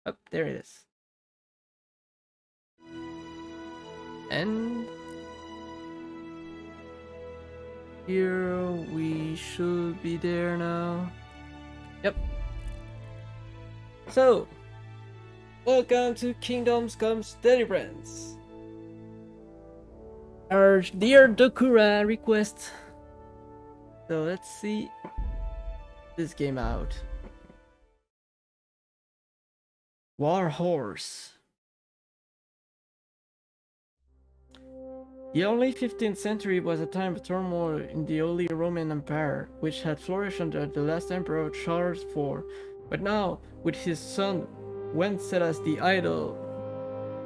Oh, there it is. And here we should be there now. Yep. So, welcome to Kingdoms Comes Deliverance. Our dear Dokura request. So let's see this game out. War Horse. The early 15th century was a time of turmoil in the Holy Roman Empire, which had flourished under the last emperor Charles IV. But now, with his son Wenceslas the Idle,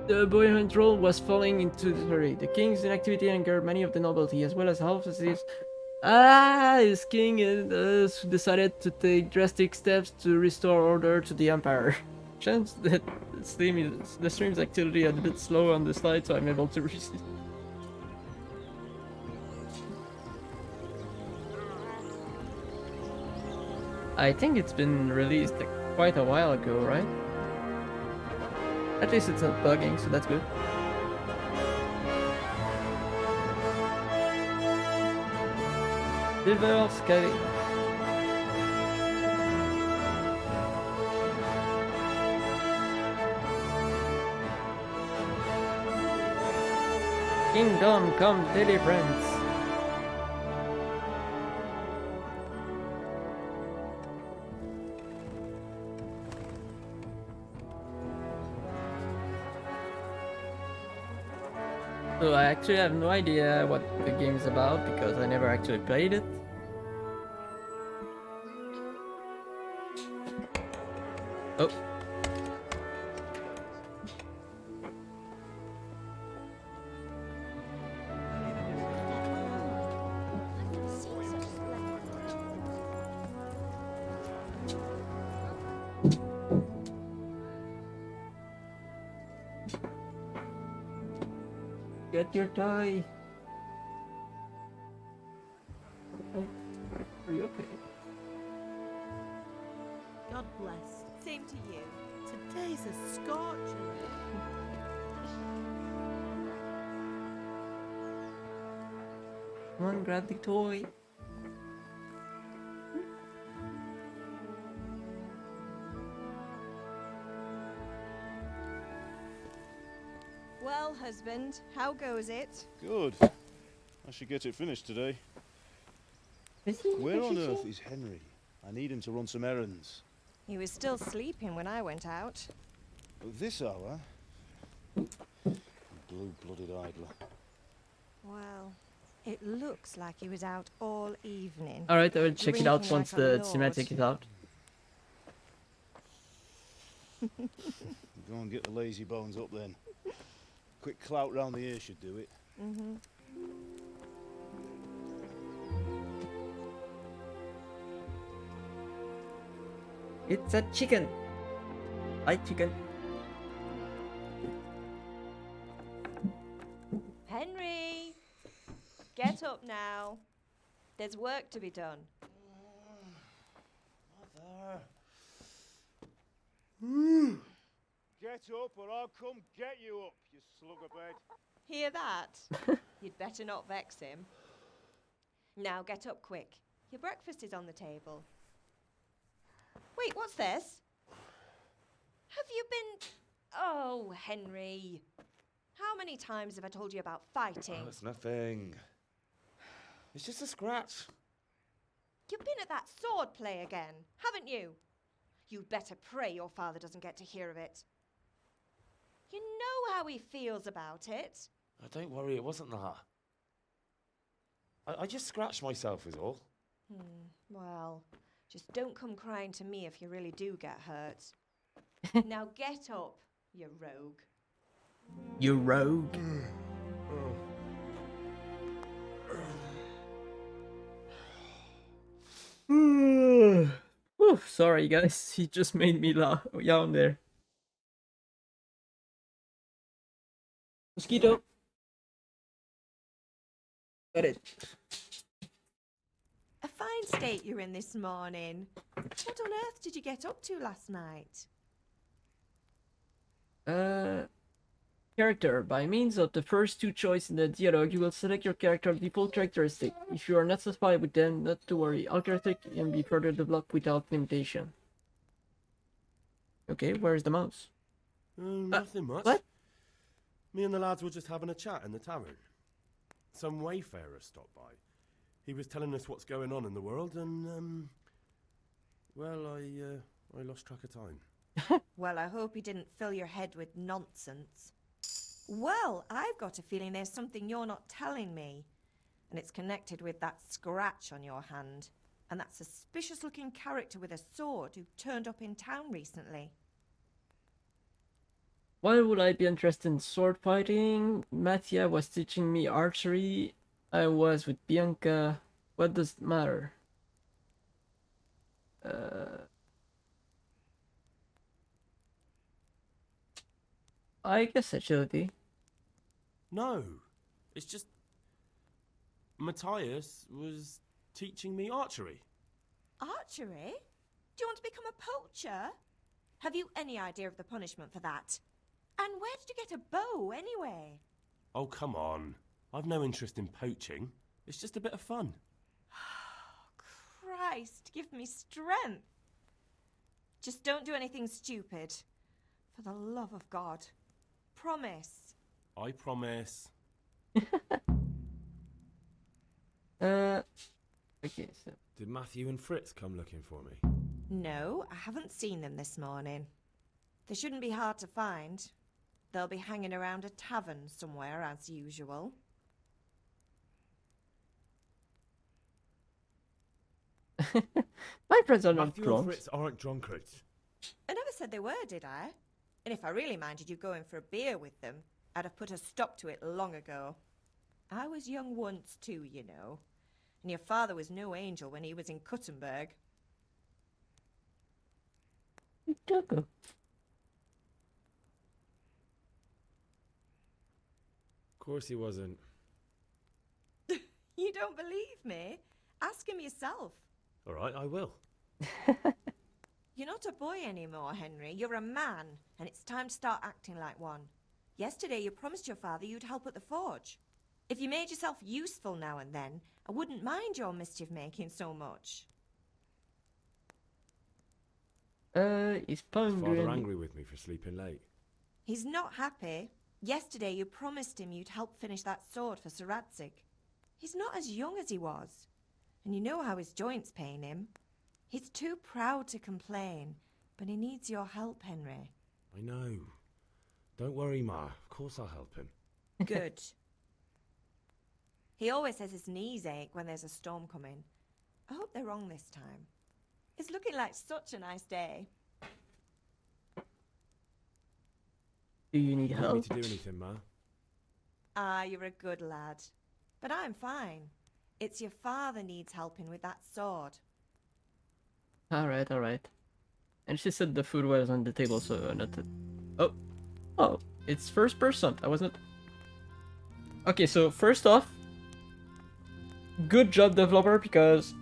the buoyant role was falling into disarray. The king's inactivity angered many of the nobility, as well as half of his king decided to take drastic steps to restore order to the empire. Chance that the stream's activity is a bit slow on the slide, so I'm able to resist. I think it's been released quite a while ago, right? At least it's not bugging, so that's good. Deliverance. Kingdom Come Deliverance. So I actually have no idea what the game is about because I never actually played it. Oh. Get your toy. Are you okay? God bless. Same to you. Today's a scorcher. Come on, grab the toy. Well, husband, how goes it? Good. I should get it finished today. Where on earth is Henry? I need him to run some errands. He was still sleeping when I went out. At this hour? Blue-blooded idler. Well, it looks like he was out all evening. Alright, I will check it out Drinking once like a the lord. cinematic is out. Go and get the lazy bones up then. Quick clout round the ear should do it. Mm-hmm. It's a chicken. Hi, chicken. Henry! Get up now. There's work to be done. Mother. Get up or I'll come get you up, you slugabed. Hear that? You'd better not vex him. Now get up quick. Your breakfast is on the table. Wait, what's this? Have you been... Oh, Henry. How many times have I told you about fighting? Oh, it's nothing. It's just a scratch. You've been at that sword play again, haven't you? You'd better pray your father doesn't get to hear of it. You know how he feels about it. Oh, don't worry, it wasn't that. I just scratched myself is all. Well, just don't come crying to me if you really do get hurt. Now get up, you rogue. You rogue. Whew, sorry guys, he just made me yawn there. Mosquito. Got it. A fine state you're in this morning. What on earth did you get up to last night? Character. By means of the first two choices in the dialogue, you will select your character's default characteristic. If you are not satisfied with them, not to worry. All characteristics can be further developed without limitation. Okay, where's the mouse? Nothing much. What? Me and the lads were just having a chat in the tavern. Some wayfarer stopped by. He was telling us what's going on in the world, and well, I lost track of time. Well, I hope he didn't fill your head with nonsense. Well, I've got a feeling there's something you're not telling me. And it's connected with that scratch on your hand. And that suspicious-looking character with a sword who turned up in town recently. Why would I be interested in sword fighting? Mattia was teaching me archery. I was with Bianca. What does it matter? I guess agility. No, it's just Matthias was teaching me archery. Archery? Do you want to become a poacher? Have you any idea of the punishment for that? And where did you get a bow, anyway? Oh, come on. I've no interest in poaching. It's just a bit of fun. Christ, give me strength. Just don't do anything stupid. For the love of God. Promise. I promise. Okay, so Did Matthew and Fritz come looking for me? No, I haven't seen them this morning. They shouldn't be hard to find. They'll be hanging around a tavern somewhere, as usual. my friends are not Matthew and drunk. Fritz aren't drunkards. I never said they were, did I? And if I really minded you going for a beer with them, I'd have put a stop to it long ago. I was young once too, you know. And your father was no angel when he was in Kuttenberg. Dokura. Of course he wasn't. You don't believe me? Ask him yourself. All right, I will. You're not a boy anymore, Henry. You're a man, and it's time to start acting like one. Yesterday you promised your father you'd help at the forge. If you made yourself useful now and then, I wouldn't mind your mischief-making so much. Is Father Pungren. angry with me for sleeping late. He's not happy. Yesterday you promised him you'd help finish that sword for Sir Radzig. He's not as young as he was. And you know how his joints pain him. He's too proud to complain, but he needs your help, Henry. I know. Don't worry, Ma. Of course I'll help him. Good. He always says his knees ache when there's a storm coming. I hope they're wrong this time. It's looking like such a nice day. Do you need You want me help? to do anything, Ma? Ah, you're a good lad. But I'm fine. It's your father needs helping with that sword. Alright, alright. And she said the food was on the table, so not the... Oh, it's first person. I wasn't... Okay, so first off, good job, developer, because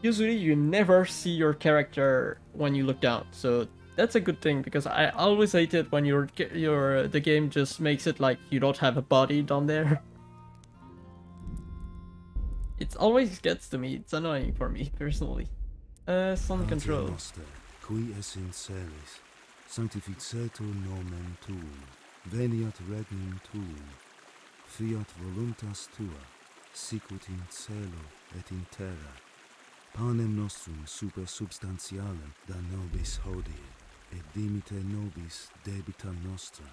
usually you never see your character when you look down. So that's a good thing, because I always hate it when the game just makes it like you don't have a body down there. It always gets to me. It's annoying for me personally. Sound control. Noster, qui es in celis, sanctificetur nomen tuum, veniat regnum tuum, fiat voluntas tua, sicut in cielo et in terra. Panem nostrum super substantialem da nobis hodie, et dimite nobis debita nostra,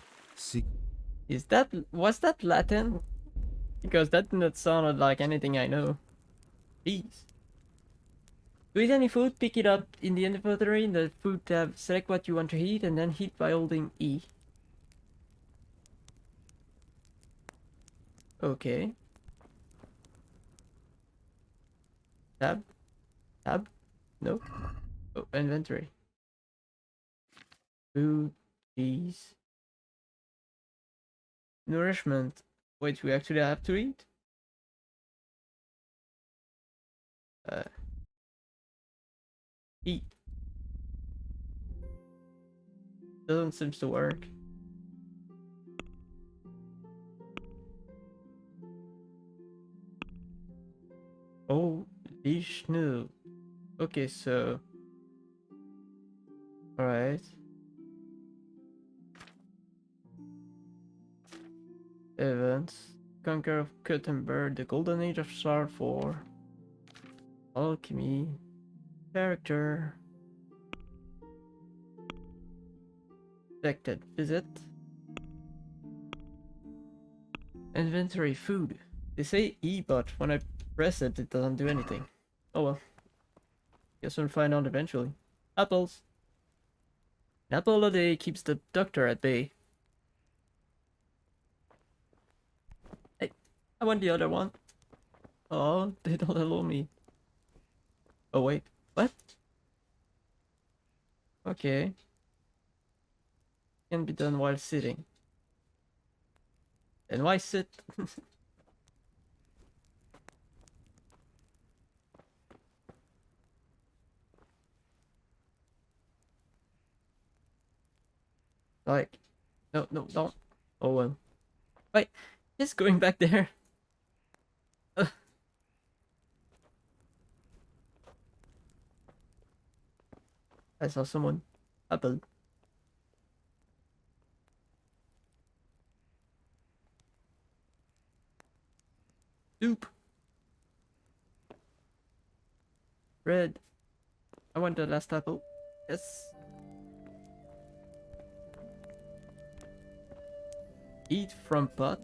Was that Latin? Because that did not sound like anything I know. Please. To eat any food, pick it up in the inventory in the food tab, select what you want to eat, and then eat by holding E. Okay. Tab? Tab? No. Oh, inventory. Food, cheese. Nourishment. Wait, we actually have to eat? Eat. Doesn't seem to work. Vishnu. Okay, so. Alright. Events. Conquer of Gutenberg, the Golden Age of Star 4. Alchemy. Character. Expected visit. Inventory food. They say E, but when I press it, it doesn't do anything. Oh well. Guess we'll find out eventually. Apples. An apple a day keeps the doctor at bay. Hey, I want the other one. Oh, they don't allow me. Oh wait, what? Okay. Can be done while sitting. And why sit? Like, no, don't. Oh well. Wait, just going back there. Ugh. I saw someone. Apple. Soup. Red. I want the last apple. Yes. Eat from pot.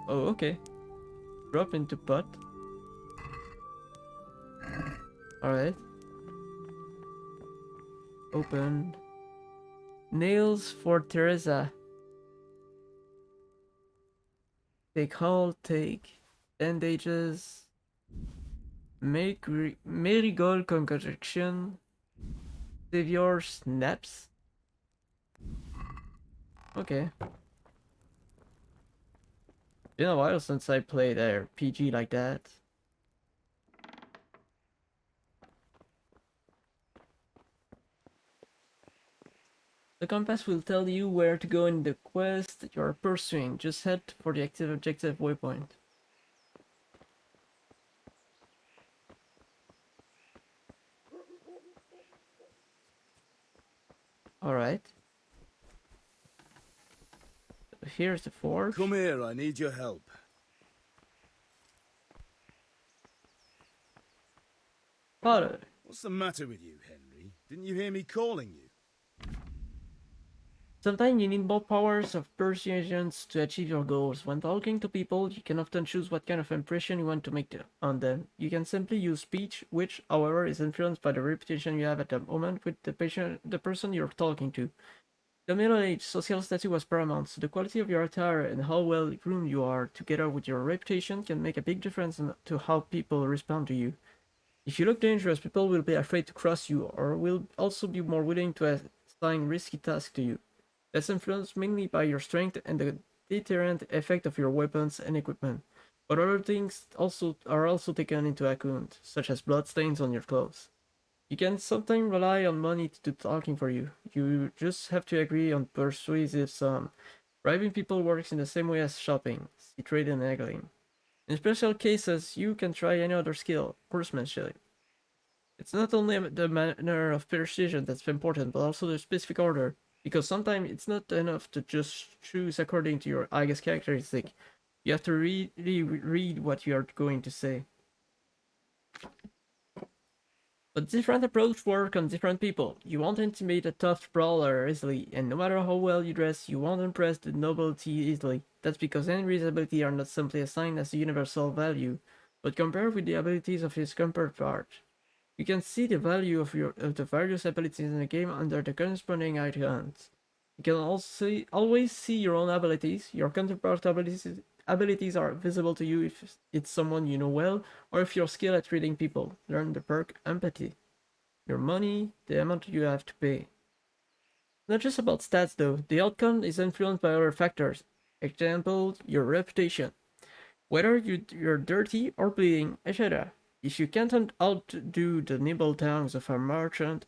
Oh, okay. Drop into pot. Alright. Open. Nails for Teresa. Take hold, take. Bandages. Marigold concoction. Savior snaps. Okay. Been a while since I played a RPG like that. The compass will tell you where to go in the quest you're pursuing. Just head for the active objective waypoint. Alright. Here's the forge. Come here, I need your help. Father. What's the matter with you, Henry? Didn't you hear me calling you? Sometimes you need more powers of persuasion to achieve your goals. When talking to people, you can often choose what kind of impression you want to make on them. You can simply use speech, which, however, is influenced by the reputation you have at the moment with the person you're talking to. The Middle Age, social status was paramount, so the quality of your attire and how well groomed you are, together with your reputation, can make a big difference to how people respond to you. If you look dangerous, people will be afraid to cross you, or will also be more willing to assign risky tasks to you. That's influenced mainly by your strength and the deterrent effect of your weapons and equipment. But other things are also taken into account, such as bloodstains on your clothes. You can sometimes rely on money to do talking for you. You just have to agree on persuasive sum. Bribing people works in the same way as shopping. See trade and haggling. In special cases, you can try any other skill, horsemanship. It's not only the manner of persuasion that's important, but also the specific order. Because sometimes it's not enough to just choose according to your highest characteristic. You have to really read what you are going to say. But different approach work on different people. You won't intimidate a tough brawler easily, and no matter how well you dress, you won't impress the nobility easily. That's because Henry's abilities are not simply assigned as a universal value, but compared with the abilities of his counterpart. You can see the value of the various abilities in the game under the corresponding icons. You can also always see your own abilities. Your counterpart abilities are visible to you if it's someone you know well, or if you're skilled at reading people. Learn the perk Empathy. Your money, the amount you have to pay. Not just about stats though, the outcome is influenced by other factors. Example, your reputation. Whether you're dirty or bleeding, etc. If you can't outdo the nimble tongues of a merchant,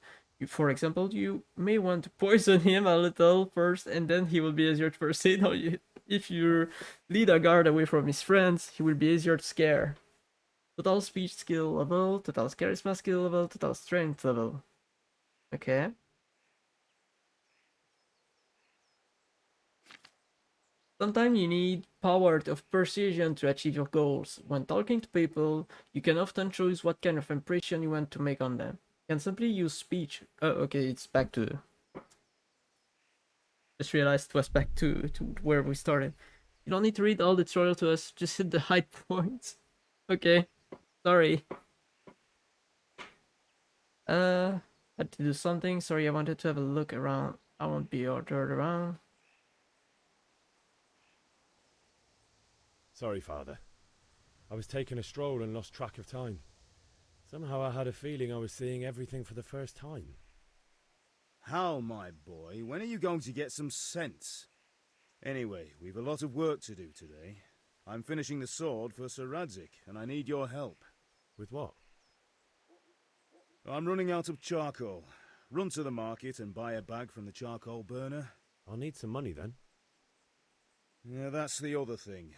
for example, you may want to poison him a little first, and then he will be easier to persuade on you. If you lead a guard away from his friends, he will be easier to scare. Total speech skill level, total charisma skill level, total strength level. Okay. Sometimes you need power of precision to achieve your goals. When talking to people, you can often choose what kind of impression you want to make on them. You can simply use speech. Oh, okay, it's back to... Just realized it was back to where we started. You don't need to read all the tutorial to us, just hit the high points. Okay, sorry. Had to do something. Sorry, I wanted to have a look around. I won't be ordered around. Sorry, Father. I was taking a stroll and lost track of time. Somehow I had a feeling I was seeing everything for the first time. How, my boy? When are you going to get some sense? Anyway, we've a lot of work to do today. I'm finishing the sword for Sir Radzik, and I need your help. With what? I'm running out of charcoal. Run to the market and buy a bag from the charcoal burner. I'll need some money then. Yeah, that's the other thing.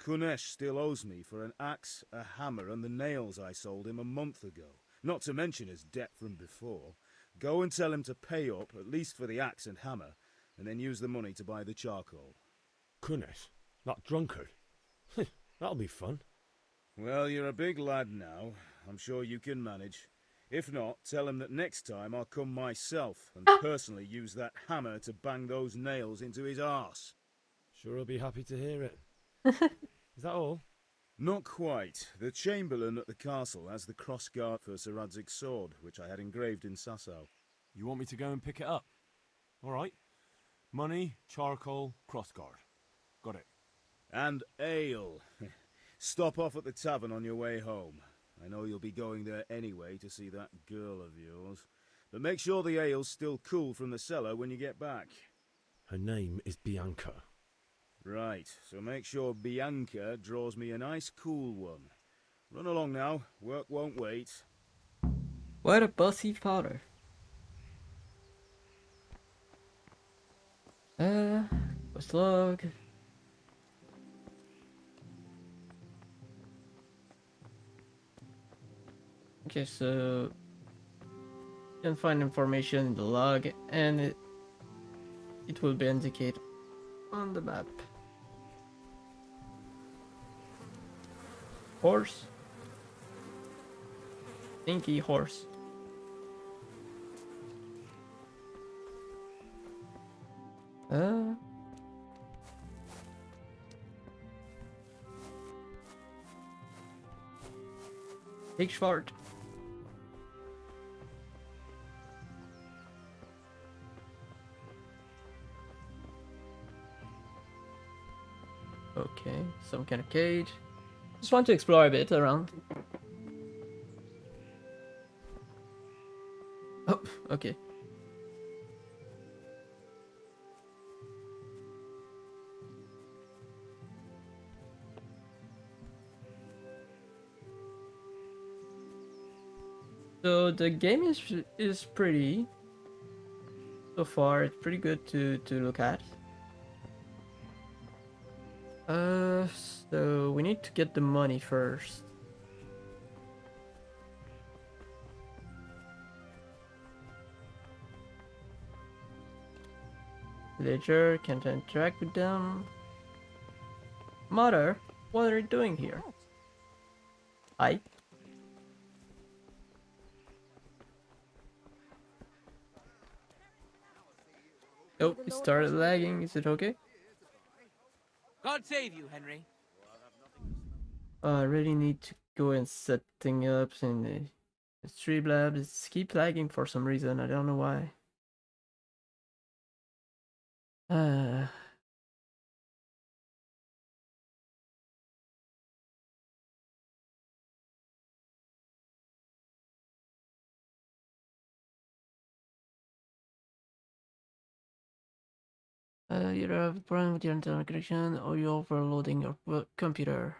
Kunesh still owes me for an axe, a hammer, and the nails I sold him a month ago. Not to mention his debt from before. Go and tell him to pay up, at least for the axe and hammer, and then use the money to buy the charcoal. Kunesh? That drunkard? That'll be fun. Well, you're a big lad now. I'm sure you can manage. If not, tell him that next time I'll come myself and personally use that hammer to bang those nails into his arse. Sure, I'll be happy to hear it. Is that all? Not quite. The Chamberlain at the castle has the cross-guard for Sir Radzig's sword, which I had engraved in Sasau. You want me to go and pick it up? All right. Money, charcoal, crossguard. Got it. And ale. Stop off at the tavern on your way home. I know you'll be going there anyway to see that girl of yours. But make sure the ale's still cool from the cellar when you get back. Her name is Bianca. Right, so make sure Bianca draws me a nice cool one. Run along now, work won't wait. What a bossy father. Quest log. Okay, so you can find information in the log, and it will be indicated on the map. Horse. Stinky horse. Big fart. Okay, some kind of cage. Just want to explore a bit around. Oh, okay. So the game is pretty. So far, it's pretty good to look at. So we need to get the money first. Villager, can't interact with them. Mother, what are you doing here? Hi. Oh, it started lagging. Is it okay? God save you, Henry. I really need to go and set things up in the Streamlabs. It's keep lagging for some reason. I don't know why. Either have a problem with your internet connection or you're overloading your computer.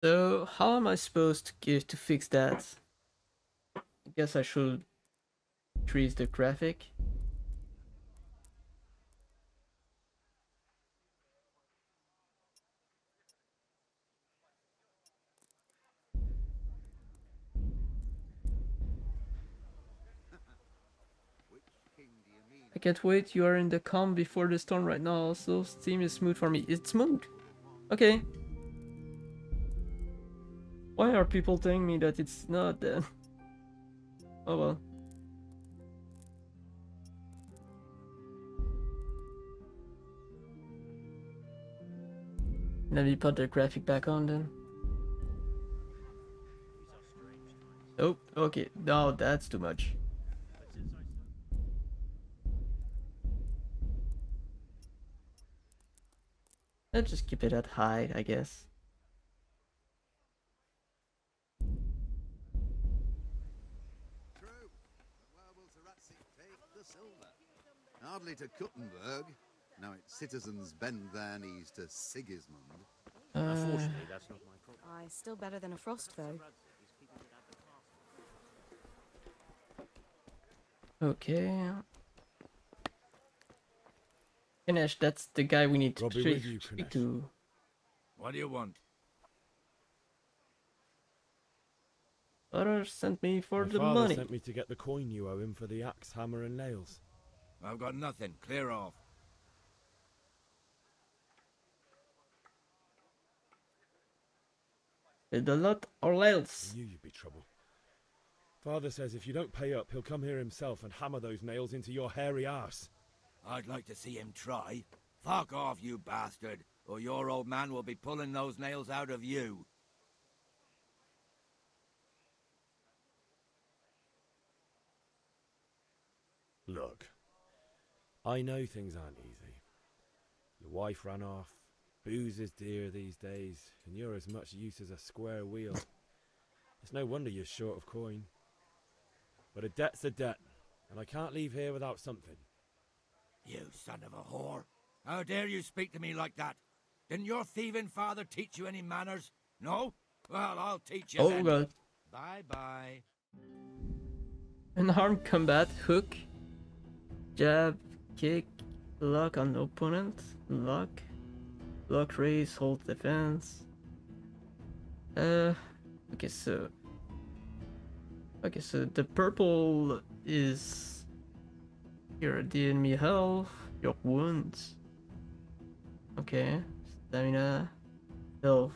So how am I supposed to fix that? I guess I should increase the graphic. I can't wait, you are in the calm before the storm right now. Also, Steam is smooth for me. It's smooth. Okay. Why are people telling me that it's not then? Oh well. Let me put the graphic back on then. Oh, okay. No, that's too much. Let's just keep it at high, I guess. Hardly to Kuttenberg. Now its citizens bend their knees to Sigismund. Unfortunately, that's not my problem. Aye, still better than a frost, though. Okay. Ganesh, that's the guy we need to Robbie with you, speak Ganesh. to. What do you want? Father sent me for My the father money. sent me to get the coin you owe him for the axe, hammer, and nails. I've got nothing. Clear off. With a lot or I else. knew you'd be trouble. Father says if you don't pay up, he'll come here himself and hammer those nails into your hairy arse. I'd like to see him try. Fuck off, you bastard, or your old man will be pulling those nails out of you. Look, I know things aren't easy. Your wife ran off, booze is dear these days, and you're as much use as a square wheel. It's no wonder you're short of coin. But a debt's a debt, and I can't leave here without something. You son of a whore. How dare you speak to me like that? Didn't your thieving father teach you any manners? No? Well, I'll teach you Oh then. god. Bye-bye. Unarmed combat, hook, jab, kick, lock on opponent, lock raise, hold defense. Okay, so the purple is your the enemy health, your wounds. Okay, stamina, health.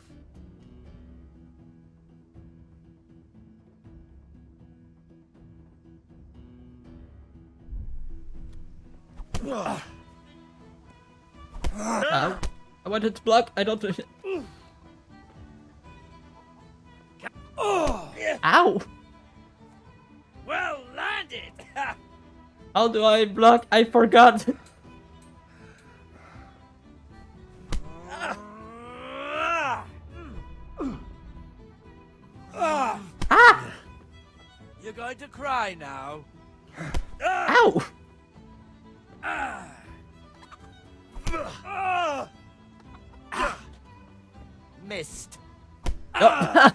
Ow. I wanted to block. I don't. Ow! Well landed! How do I block? I forgot. Ah! You're going to cry now? Ow! Missed. Ow!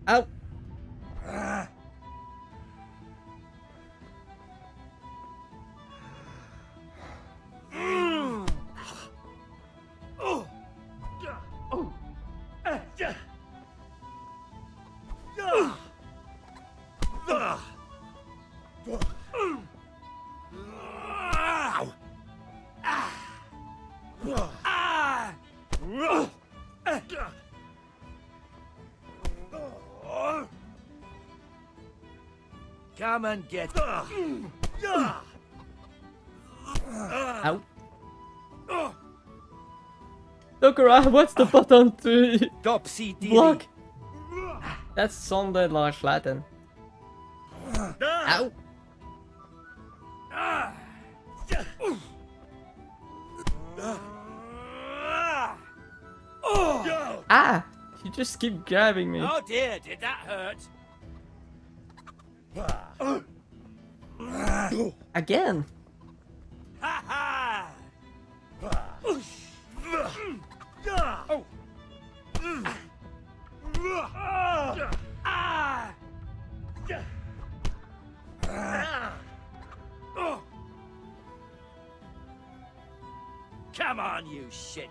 Ow! Come and get. Ow! Dokura, what's the button to Topsy block? That sounded like Latin. Ow! Ah! You just keep grabbing me. Oh dear, did that hurt? Again! Ha ha! on, you shit!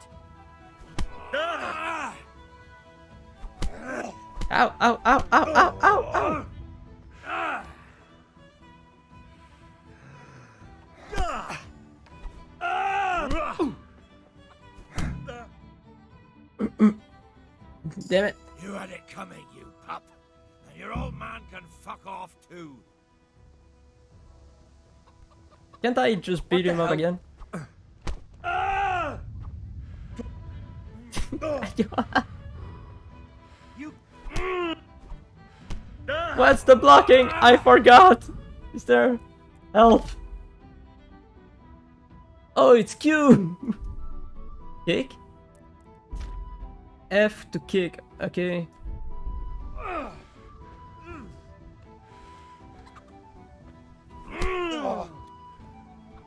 Ow, ow, ow, ow, ow, ow, ow! Damn it. You had it coming, you pup. And your old man can fuck off too. Can't I just beat him up again? You. What's the blocking? I forgot! Is there help? Oh, it's Q! Kick? F to kick, okay.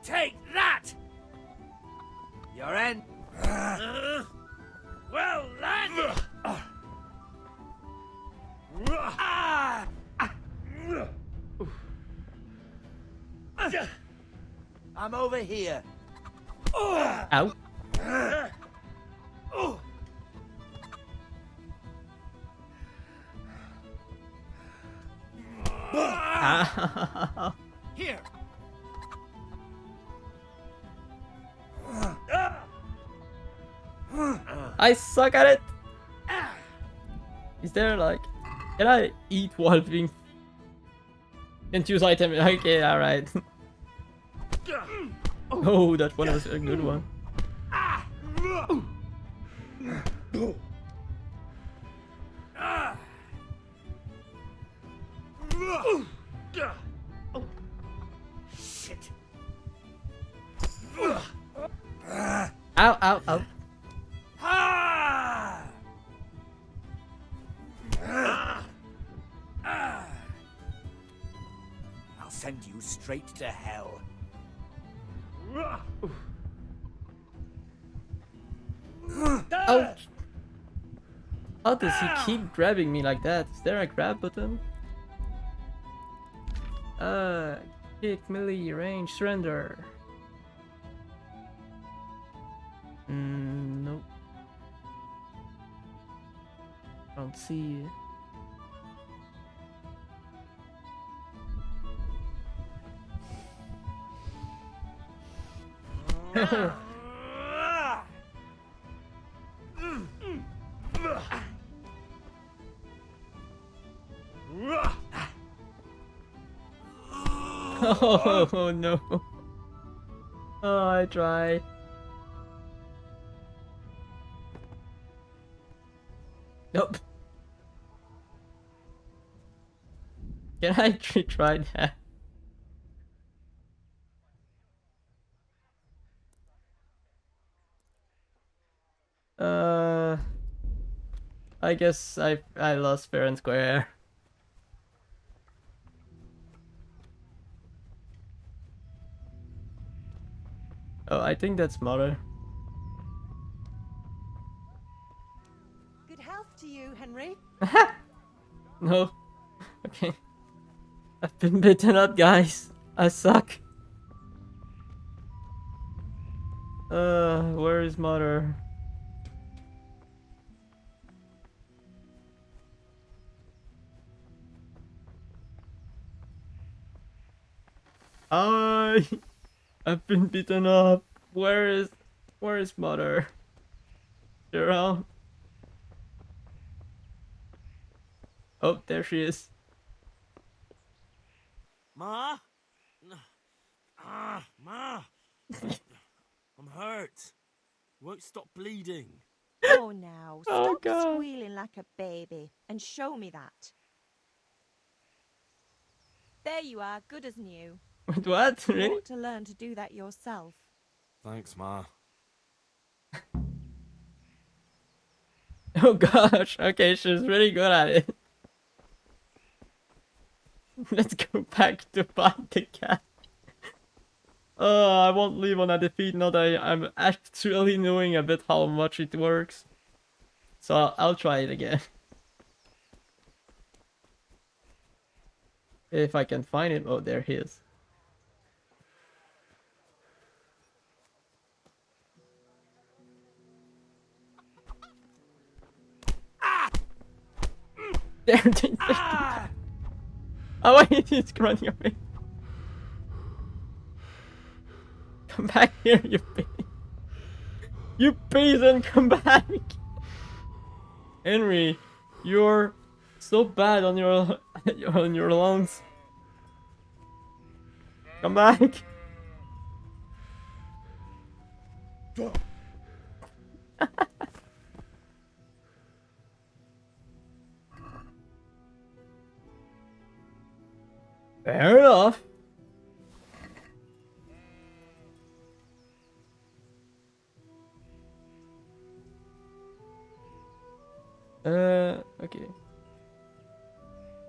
Take that! Your end. Well landed! I'm over here. Ow. Ow. Here. I suck at it! Is there like... Can I eat while being... Can't use item... Okay, alright. Oh, that one was a good one. Shit. Ow, ow, ow. I'll send you straight to hell. Ouch. How does he keep grabbing me like that? Is there a grab button? Kick, melee, range, surrender. Nope. Don't see it. Oh no. Oh, I tried. Nope. Can I try that? I guess I lost fair and square. Oh, I think that's Mother. Good health to you, Henry. No. Okay. I've been bitten up, guys. I suck. Where is Mother? I've been beaten up. Where is Mother? You're around. Oh, there she is. Ma? Ma! I'm hurt. Won't stop bleeding. Oh, now, Oh, stop God. squealing like a baby and show me that. There you are, good as new. What? You Really? ought to learn to do that yourself. Thanks, Ma. Oh gosh. Okay, she's really good at it. Let's go back to fight the cat. I won't leave on a defeat now that I'm actually knowing a bit how much it works. So I'll try it again. If I can find him. Oh, there he is. There, oh wait, he's running away. Come back here, you pig. You peasant, come back! Henry, you're so bad on your lungs. Come back! Fair enough. Okay.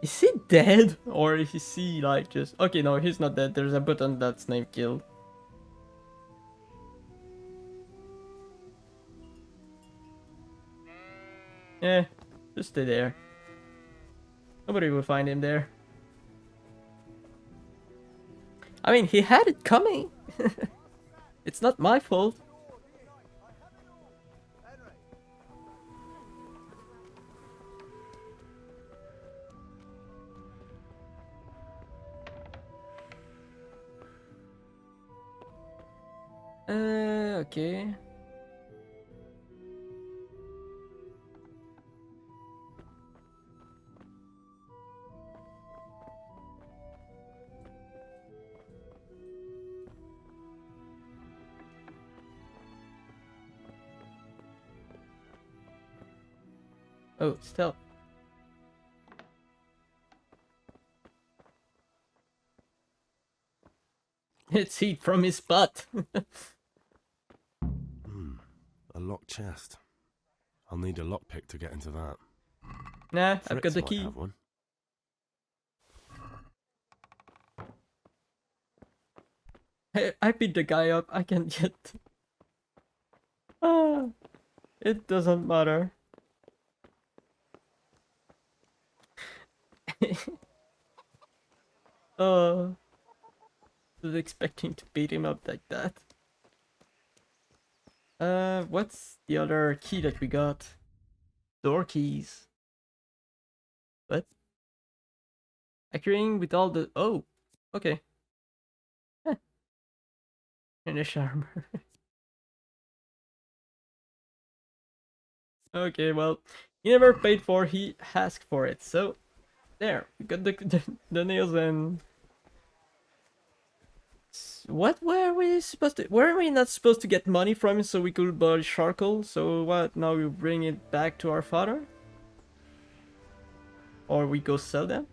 Is he dead? Or is he like just... Okay, no, he's not dead. There's a button that's named killed. Yeah, just stay there. Nobody will find him there. I mean, he had it coming. It's not my fault. Okay. Oh, still. It's heat from his butt. A locked chest. I'll need a lockpick to get into that. Nah, I've got Fritz the might key. have one. Hey, I beat the guy up. I can get. Ah, it doesn't matter. I was expecting to beat him up like that. What's the other key that we got? Door keys. What? Agreeing with all the... Oh, okay. Huh. Finish armor. Okay, well, he never paid for, he asked for it, so... There, we got the nails and... What were we supposed to... Were we not supposed to get money from it so we could buy charcoal? So what, now we bring it back to our father? Or we go sell them?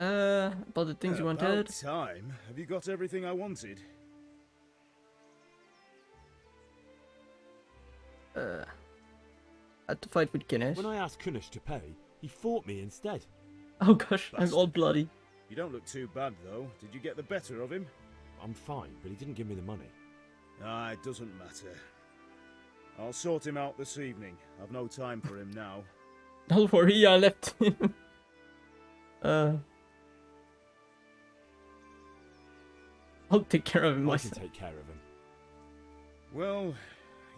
About the things you wanted. About time. Have you got everything I wanted? Had to fight with Ganesh. When I asked Kunish to pay, he fought me instead. Oh gosh, I'm all bloody. You don't look too bad, though. Did you get the better of him? I'm fine, but he didn't give me the money. Ah, it doesn't matter. I'll sort him out this evening. I've no time for him now. Don't worry, I left him. I'll take care of him I can myself. take care of him. Well,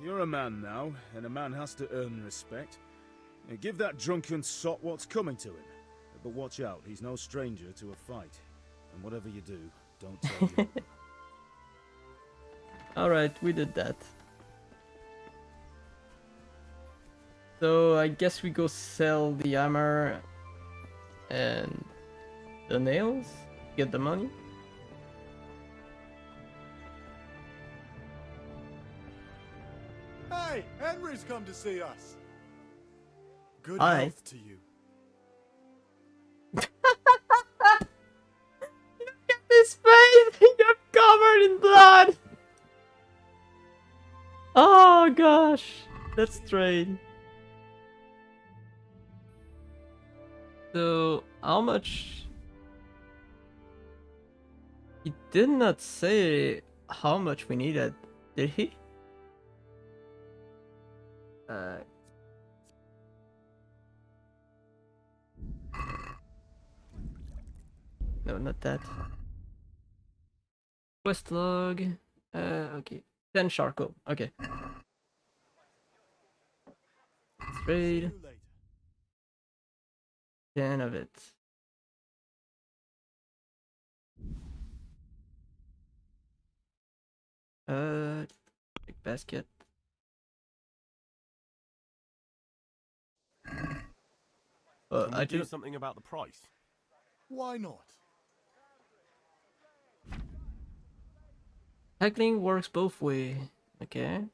you're a man now, and a man has to earn respect. Now, give that drunken sot what's coming to him. But watch out, he's no stranger to a fight. And whatever you do, don't tell him. Alright, we did that. So I guess we go sell the hammer and the nails, get the money. Hey, Henry's come to see us. Good Hi. health to you. Look at his face! You're covered in blood! Oh gosh, that's strange. So, how much... He did not say how much we needed, did he? No, not that. Quest log. Okay. 10 charcoal. Okay. trade. 10 of it. Big basket. Can we I do do. something about the price? Why not? Haggling works both way. Okay.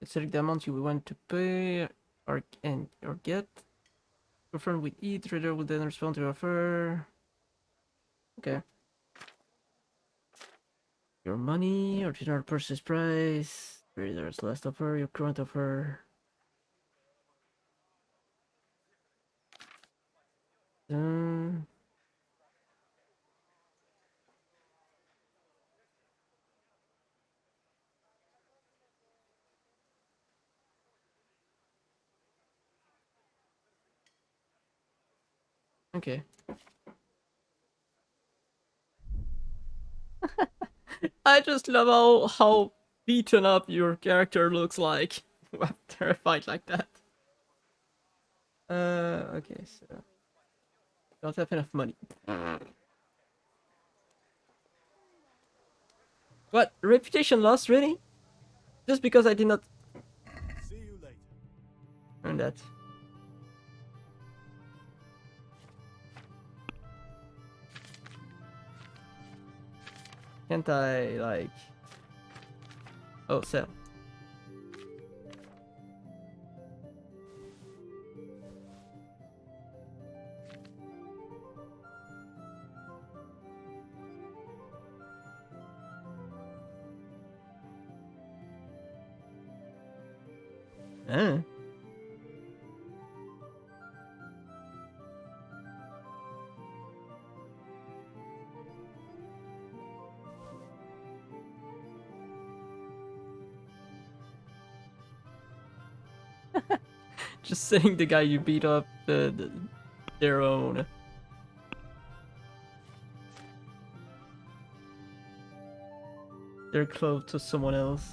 Select the amount you want to pay or get. Confirm with E. Trader will then respond to your offer. Okay. Your money, original purchase price. Trader's last offer, your current offer. Okay. I just love how beaten up your character looks like after a fight like that. Okay, so don't have enough money. What? Reputation loss, really? Just because I did not See you later. earn that. Can't I, like... Oh, sell. Huh? Just saying the guy you beat up, their own. They're close to someone else.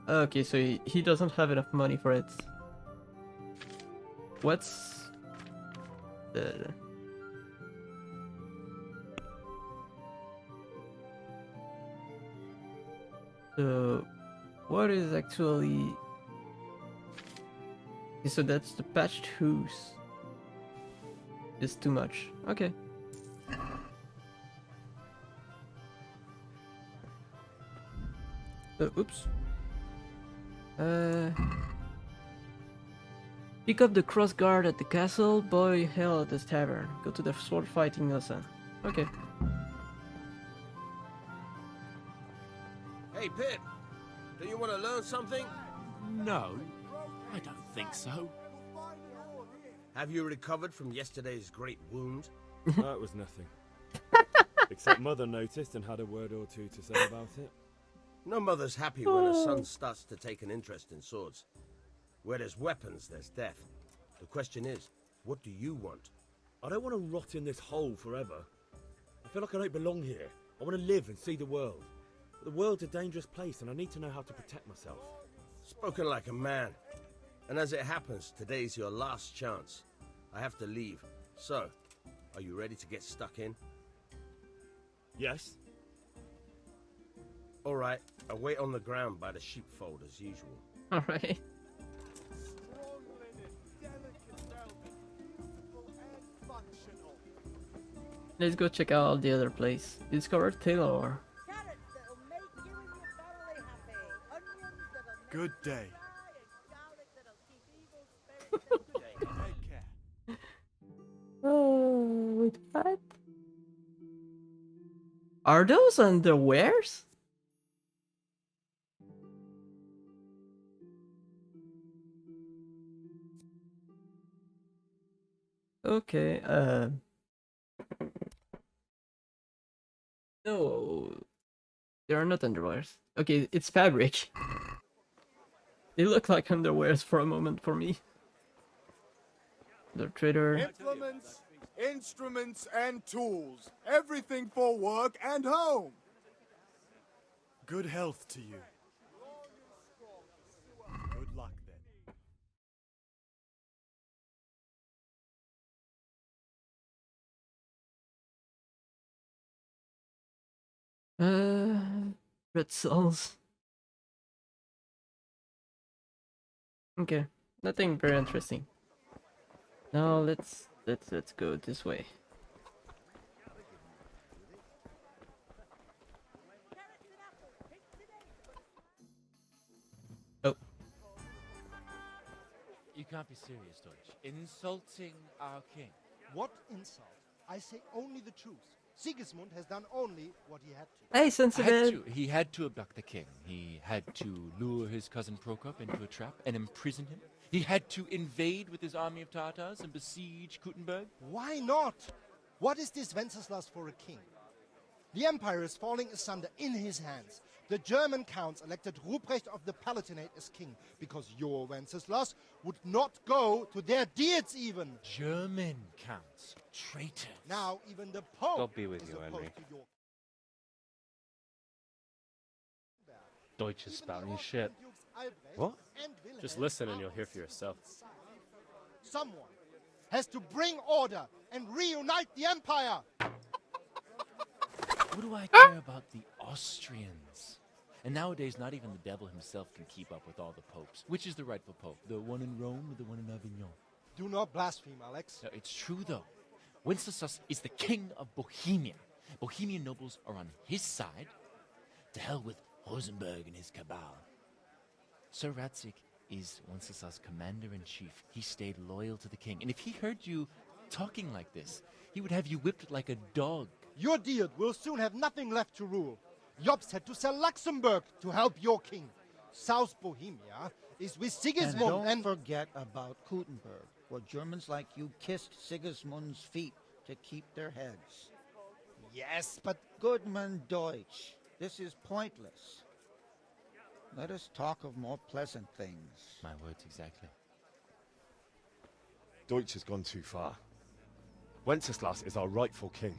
Okay, so he doesn't have enough money for it. What's the... So, what is actually... Okay, so that's the patched hooves. It's too much. Okay. Oops. Pick up the cross guard at the castle, boy hell at the tavern. Go to the sword fighting lesson. Okay. Hey, Pip, do you want to learn something? No, I don't think so. Have you recovered from yesterday's great wound? That was nothing. Except Mother noticed and had a word or two to say about it. No mother's happy when her son starts to take an interest in swords. Where there's weapons, there's death. The question is, what do you want? I don't want to rot in this hole forever. I feel like I don't belong here. I want to live and see the world. But the world's a dangerous place and I need to know how to protect myself. Spoken like a man. And as it happens, today's your last chance. I have to leave. So, are you ready to get stuck in? Yes? All right, I'll wait on the ground by the sheepfold as usual. Alright. Strong linen, delicate velvet, beautiful and functional. Let's go check out the other place. Discover Taylor. Carrots that'll make you and your family happy. Onions that'll make Good you day. cry, and garlic that'll keep evil spirits at bay. Take care. Oh, wait, what? Are those underwears? Okay, no, they are not underwears. Okay, it's fabric. They look like underwears for a moment for me. The trader. Implements, instruments, and tools. Everything for work and home. Good health to you. Good luck. Pretzels. Okay, nothing very interesting. Now let's go this way. Oh. You can't be serious, Deutsch. Insulting our king. What insult? I say only the truth. Sigismund has done only what he had to. Hey, sensible. He had to abduct the king. He had to lure his cousin Prokop into a trap and imprison him. He had to invade with his army of Tatars and besiege Kuttenberg. Why not? What is this Wenceslas for a king? The empire is falling asunder in his hands. The German counts elected Ruprecht of the Palatinate as king because your Wenceslas would not go to their deeds even. German counts. Traitors. Now even the Pope God be with is you, opposed Henry. to your... Deutsch is spouting shit. What? Just listen and you'll hear for yourself. Someone has to bring order and reunite the empire. What do I care about the Austrians? And nowadays, not even the devil himself can keep up with all the popes. Which is the rightful pope? The one in Rome or the one in Avignon? Do not blaspheme, Alex. No, it's true, though. Wenceslas is the king of Bohemia. Bohemian nobles are on his side. To hell with Rosenberg and his cabal. Sir Ratzik is Wenceslas' commander-in-chief. He stayed loyal to the king. And if he heard you talking like this, he would have you whipped like a dog. Your deed will soon have nothing left to rule. Jobst had to sell Luxembourg to help your king. South Bohemia is with Sigismund And don't forget about Kuttenberg, where Germans like you kissed Sigismund's feet to keep their heads. Yes, but... Goodman Deutsch, this is pointless. Let us talk of more pleasant things. My words exactly. Deutsch has gone too far. Wenceslas is our rightful king.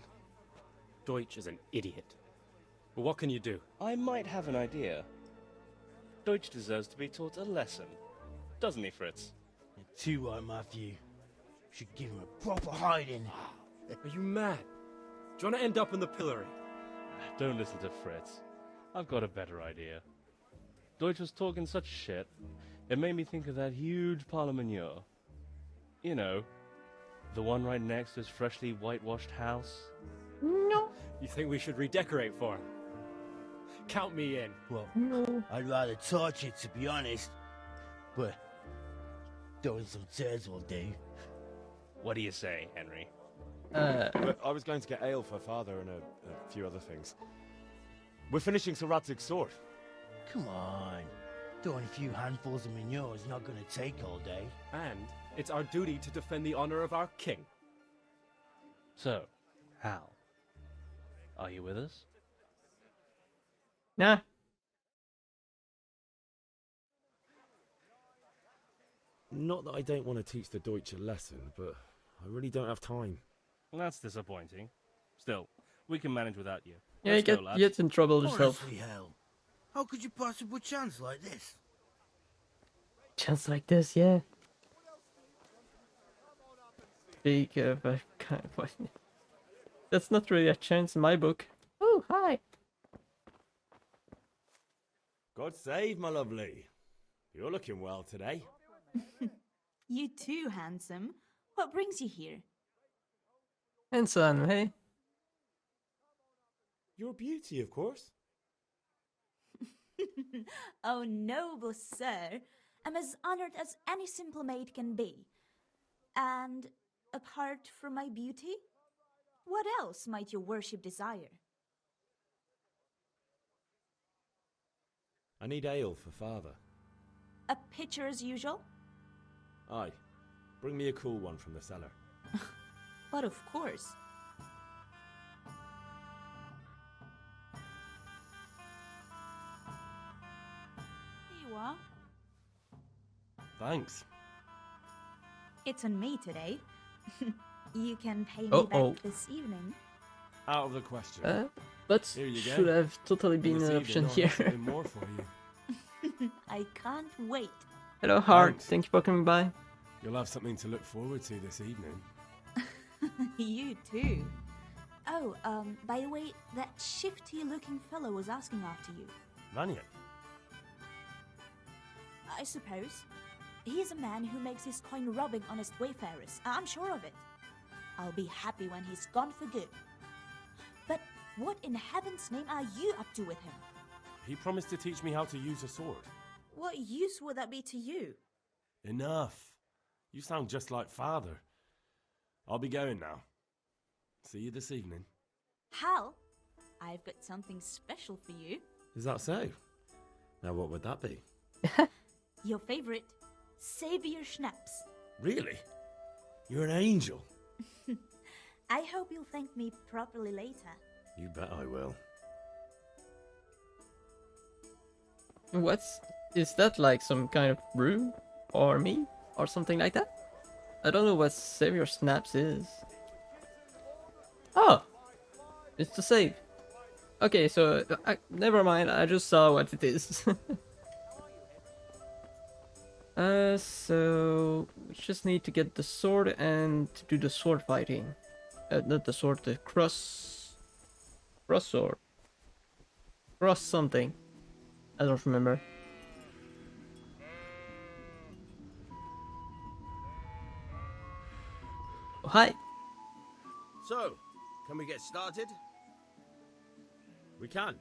Deutsch is an idiot. But what can you do? I might have an idea. Deutsch deserves to be taught a lesson. Doesn't he, Fritz? You're too right, Matthew. Should give him a proper hiding. Are you mad? Do you want to end up in the pillory? Don't listen to Fritz. I've got a better idea. Deutsch was talking such shit, it made me think of that huge parliament. You know, the one right next to his freshly whitewashed house. No. You think we should redecorate for him? Count me in. Well, I'd rather torch it, to be honest. But throwing some turds will do. What do you say, Henry? But I was going to get ale for father and a few other things. We're finishing Sir Radzig's sword. Come on. Throwing a few handfuls of manure is not going to take all day. And it's our duty to defend the honor of our king. So, Hal, are you with us? Nah. Not that I don't want to teach the Deutsch a lesson, but I really don't have time. That's disappointing. Still, we can manage without you. Yeah, Let's you go, lads. get in trouble yourself. Honestly, hell. How could you possibly chance like this? Chance like this, yeah. Speak of a kind of... That's not really a chance in my book. Oh, hi. God save, my lovely. You're looking well today. You too, handsome. What brings you here? And son, hey? Your beauty, of course. Oh, noble sir. I'm as honored as any simple maid can be. And apart from my beauty, what else might your worship desire? I need ale for father. A pitcher as usual? Aye. Bring me a cool one from the cellar. But of course. Here you are. Thanks. It's on me today. You can pay me Uh-oh. back this evening. Out of the question. But Here you go. should have totally been This an evening, option I'll have here. something more for you. I can't wait. Hello, Hart. Thanks. Thank you for coming by. You'll have something to look forward to this evening. You too. Oh, by the way, that shifty-looking fellow was asking after you. Vanya? I suppose. He's a man who makes his coin robbing honest wayfarers. I'm sure of it. I'll be happy when he's gone for good. But what in heaven's name are you up to with him? He promised to teach me how to use a sword. What use would that be to you? Enough. You sound just like Father. I'll be going now. See you this evening. Hal, I've got something special for you. Is that so? Now what would that be? Your favorite, Savior Schnapps. Really? You're an angel. I hope you'll thank me properly later. You bet I will. Is that like some kind of brew? Or me? Or something like that? I don't know what Savior Snaps is. Oh! It's the save. Okay, so never mind, I just saw what it is. So we just need to get the sword and to do the sword fighting. Not the sword, the cross sword. Cross something. I don't remember. Oh, hi. So, can we get started? We can.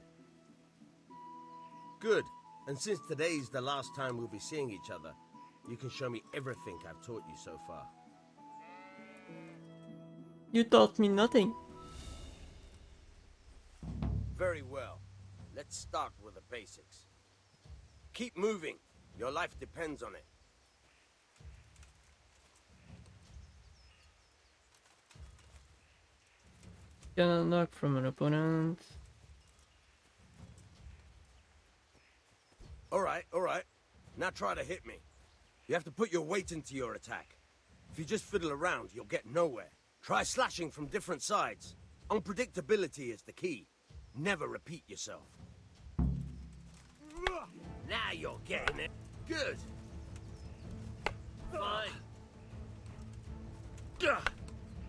Good. And since today's the last time we'll be seeing each other, you can show me everything I've taught you so far. You taught me nothing. Very well. Let's start with the basics. Keep moving. Your life depends on it. Get a knock from an opponent. Alright. Now try to hit me. You have to put your weight into your attack. If you just fiddle around, you'll get nowhere. Try slashing from different sides. Unpredictability is the key. Never repeat yourself. Now you're getting it. Good. Fine.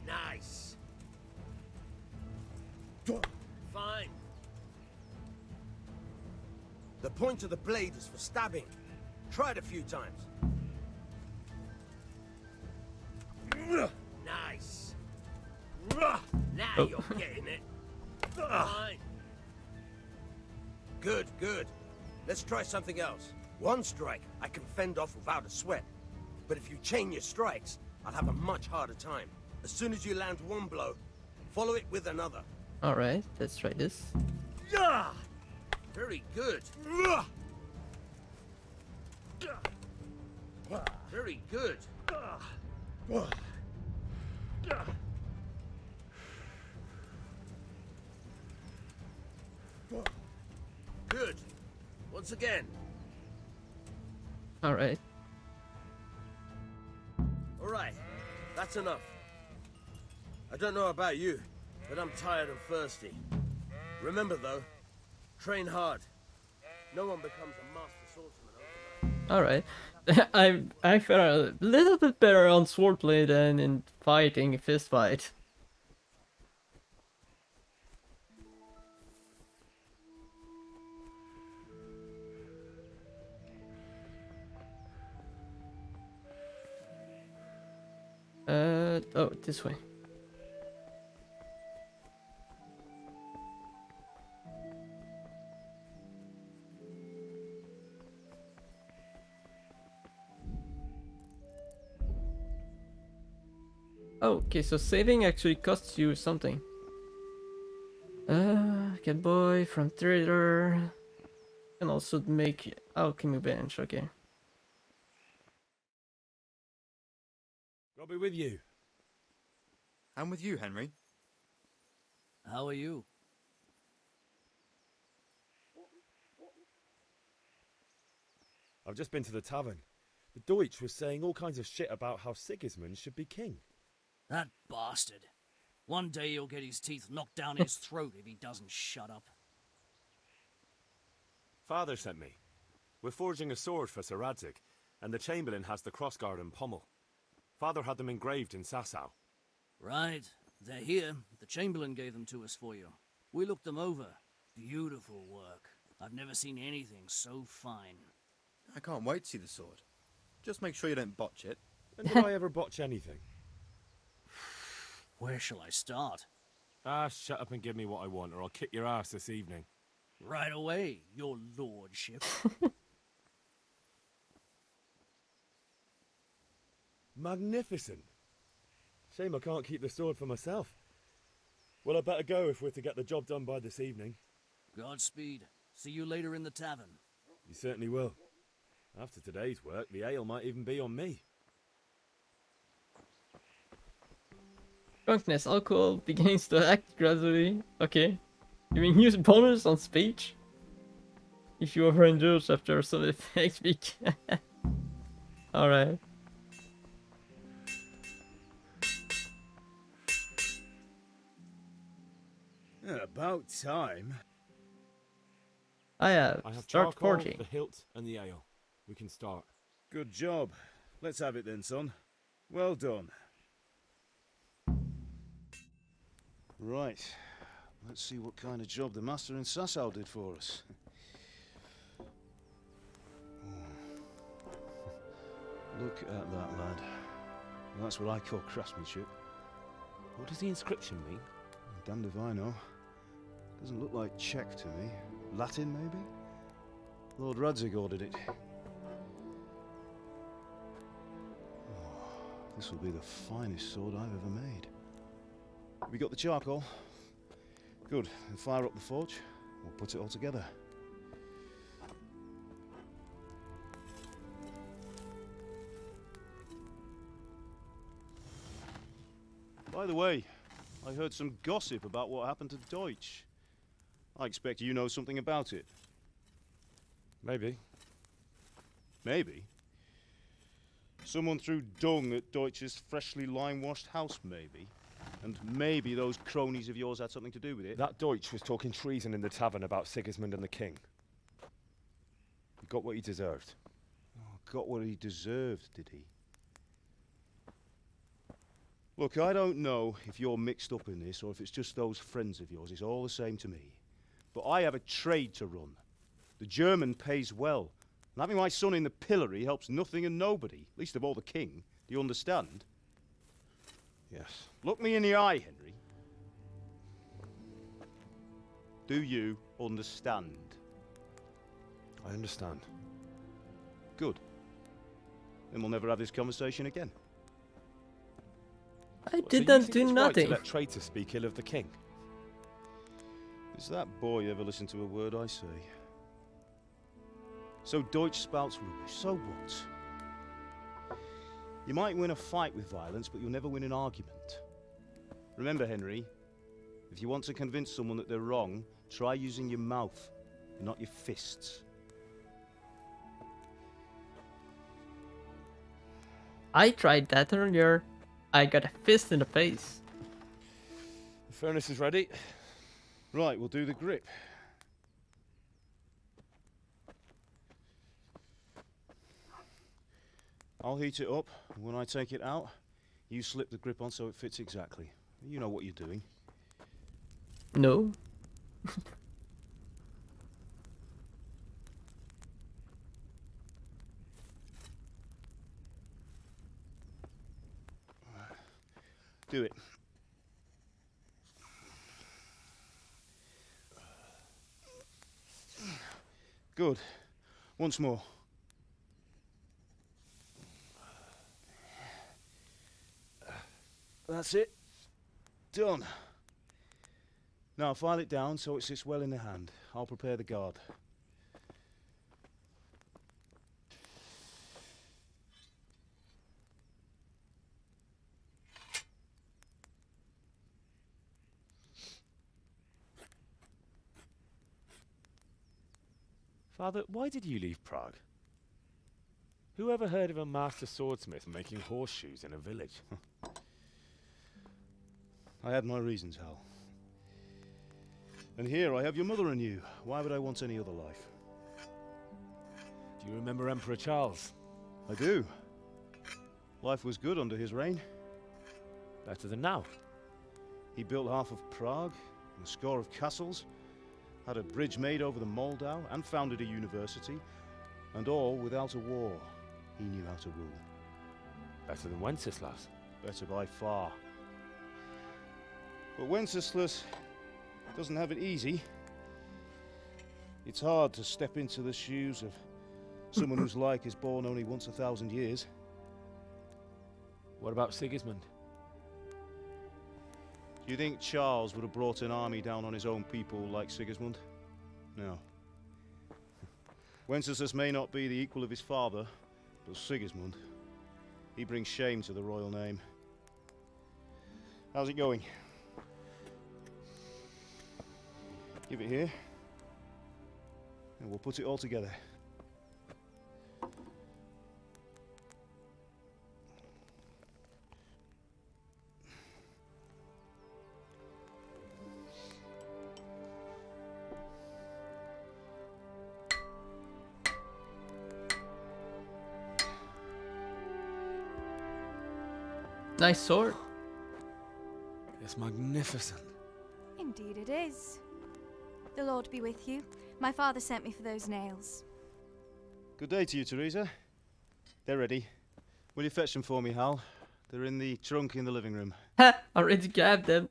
Nice. Fine. The point of the blade is for stabbing. Try it a few times. Nice. Now you're getting it. Fine. Good. Let's try something else. One strike I can fend off without a sweat. But if you chain your strikes, I'll have a much harder time. As soon as you land one blow, follow it with another. Alright, let's try this. Very good. Very good. Good. Once again. Alright. Alright. That's enough. I don't know about you, but I'm tired and thirsty. Remember though, train hard. No one becomes a master swordsman overnight. Alright. I felt a little bit better on swordplay than in fighting, fist fight. Oh, this way. Oh, okay, so saving actually costs you something. Get boy from trader. Can also make alchemy bench, okay. I'll be with you. I'm with you, Henry. How are you? I've just been to the tavern. The Deutsch was saying all kinds of shit about how Sigismund should be king. That bastard. One day he'll get his teeth knocked down his throat if he doesn't shut up. Father sent me. We're forging a sword for Sir Radzig, and the Chamberlain has the crossguard and pommel. Father had them engraved in Sasau. Right. They're here. The Chamberlain gave them to us for you. We looked them over. Beautiful work. I've never seen anything so fine. I can't wait to see the sword. Just make sure you don't botch it. And did I ever botch anything? Where shall I start? Ah, shut up and give me what I want, or I'll kick your ass this evening. Right away, your lordship. Magnificent. Shame I can't keep the sword for myself. Well, I better go if we're to get the job done by this evening. Godspeed. See you later in the tavern. You certainly will. After today's work, the ale might even be on me. Drunkenness, alcohol begins to act gradually. Okay. You can use bonus on speech. If you overindulge after some effects, speak. Alright. About time. I have I have start charcoal, forging. the hilt, and the ale. We can start. Good job. Let's have it then, son. Well done. Right. Let's see what kind of job the master in Sasau did for us. Look at that, lad. That's what I call craftsmanship. What does the inscription mean? Damned if I know. Doesn't look like Czech to me. Latin, maybe? Lord Radzig ordered it. Oh, this will be the finest sword I've ever made. We got the charcoal? Good. Then fire up the forge. We'll put it all together. By the way, I heard some gossip about what happened to Deutsch. I expect you know something about it. Maybe. Maybe? Someone threw dung at Deutsch's freshly lime-washed house, maybe? And maybe those cronies of yours had something to do with it? That Deutsch was talking treason in the tavern about Sigismund and the king. He got what he deserved. Oh, got what he deserved, did he? Look, I don't know if you're mixed up in this or if it's just those friends of yours. It's all the same to me. But I have a trade to run. The German pays well. And having my son in the pillory helps nothing and nobody, least of all the king. Do you understand? Yes. Look me in the eye, Henry. Do you understand? I understand. Good. Then we'll never have this conversation again. I So did you not think do it's right nothing. to let traitors speak ill of the king? Does that boy ever listen to a word I say? So Deutsch spouts rubbish, so what? You might win a fight with violence, but you'll never win an argument. Remember, Henry, if you want to convince someone that they're wrong, try using your mouth, and not your fists. I tried that earlier. I got a fist in the face. The furnace is ready. Right, we'll do the grip. I'll heat it up, and when I take it out, you slip the grip on so it fits exactly. You know what you're doing. No. Do it. Good. Once more. That's it. Done. Now file it down so it sits well in the hand. I'll prepare the guard. Father, why did you leave Prague? Who ever heard of a master swordsmith making horseshoes in a village? I had my reasons, Hal. And here I have your mother and you. Why would I want any other life? Do you remember Emperor Charles? I do. Life was good under his reign. Better than now. He built half of Prague, and a score of castles, had a bridge made over the Moldau, and founded a university, and all without a war. He knew how to rule. Better than Wenceslas. Better by far. But Wenceslas doesn't have it easy. It's hard to step into the shoes of someone whose like is born only once 1,000 years. What about Sigismund? Do you think Charles would have brought an army down on his own people like Sigismund? No. Wenceslas may not be the equal of his father, but Sigismund, he brings shame to the royal name. How's it going? Give it here, and we'll put it all together. Nice sword. It's magnificent. Indeed it is. The Lord be with you. My father sent me for those nails. Good day to you, Teresa. They're ready. Will you fetch them for me, Hal? They're in the trunk in the living room. Ha! Already grabbed them.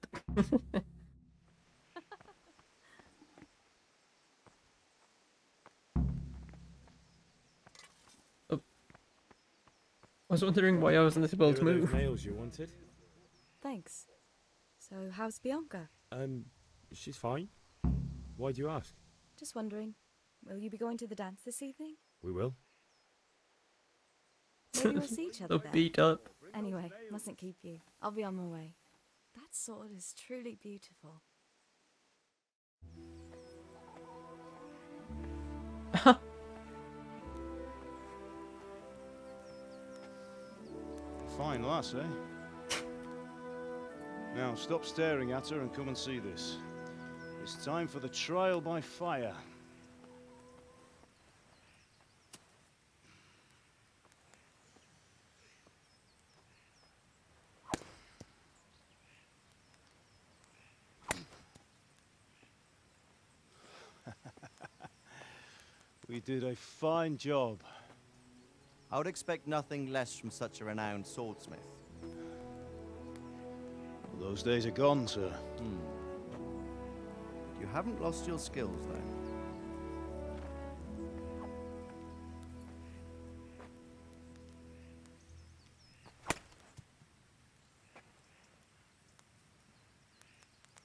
Oh. I was wondering why I wasn't able to Here are move. those nails you wanted. Thanks. So, how's Bianca? She's fine. Why do you ask? Just wondering, will you be going to the dance this evening? We will. Maybe we'll see each other So there. beat up. Anyway, mustn't keep you. I'll be on my way. That sword is truly beautiful. Fine lass, eh? Now stop staring at her and come and see this. It's time for the trial by fire. We did a fine job. I would expect nothing less from such a renowned swordsmith. Well, those days are gone, sir. You haven't lost your skills, though.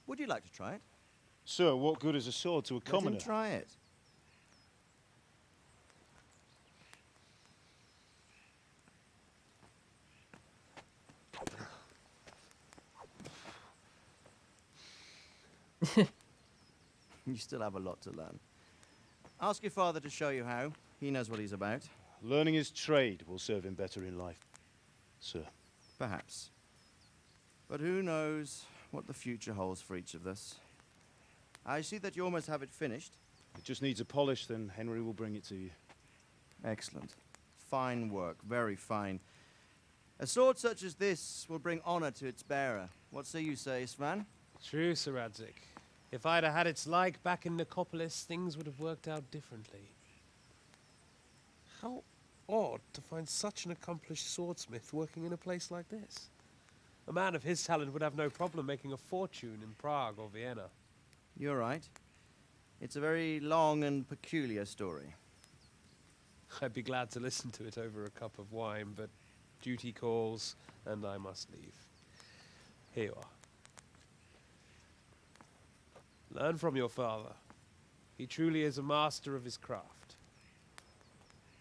Would you like to try it? Sir, what good is a sword to a commoner? Let him try it. You still have a lot to learn. Ask your father to show you how. He knows what he's about. Learning his trade will serve him better in life, sir. Perhaps. But who knows what the future holds for each of us. I see that you almost have it finished. It just needs a polish, then Henry will bring it to you. Excellent. Fine work, very fine. A sword such as this will bring honor to its bearer. What say you, Svan? True, Sir Radzik. If I'd have had its like back in Nicopolis, things would have worked out differently. How odd to find such an accomplished swordsmith working in a place like this. A man of his talent would have no problem making a fortune in Prague or Vienna. You're right. It's a very long and peculiar story. I'd be glad to listen to it over a cup of wine, but duty calls, and I must leave. Here you are. Learn from your father. He truly is a master of his craft.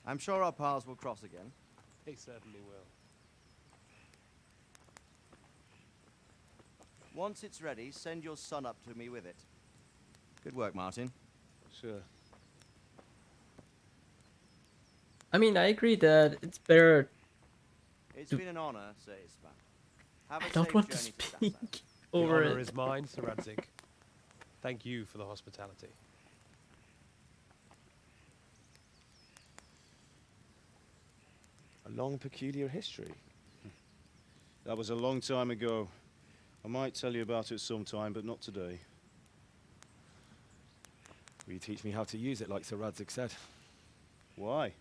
I'm sure our paths will cross again. He certainly will. Once it's ready, send your son up to me with it. Good work, Martin. Sure. I mean, I agree that it's better. It's been an honor, Sir Ispan. Have a I don't safe want to journey speak The over honor it. is mine, Sir Radzik. Thank you for the hospitality. A long, peculiar history. That was a long time ago. I might tell you about it sometime, but not today. Will you teach me how to use it like Sir Radzig said? Why?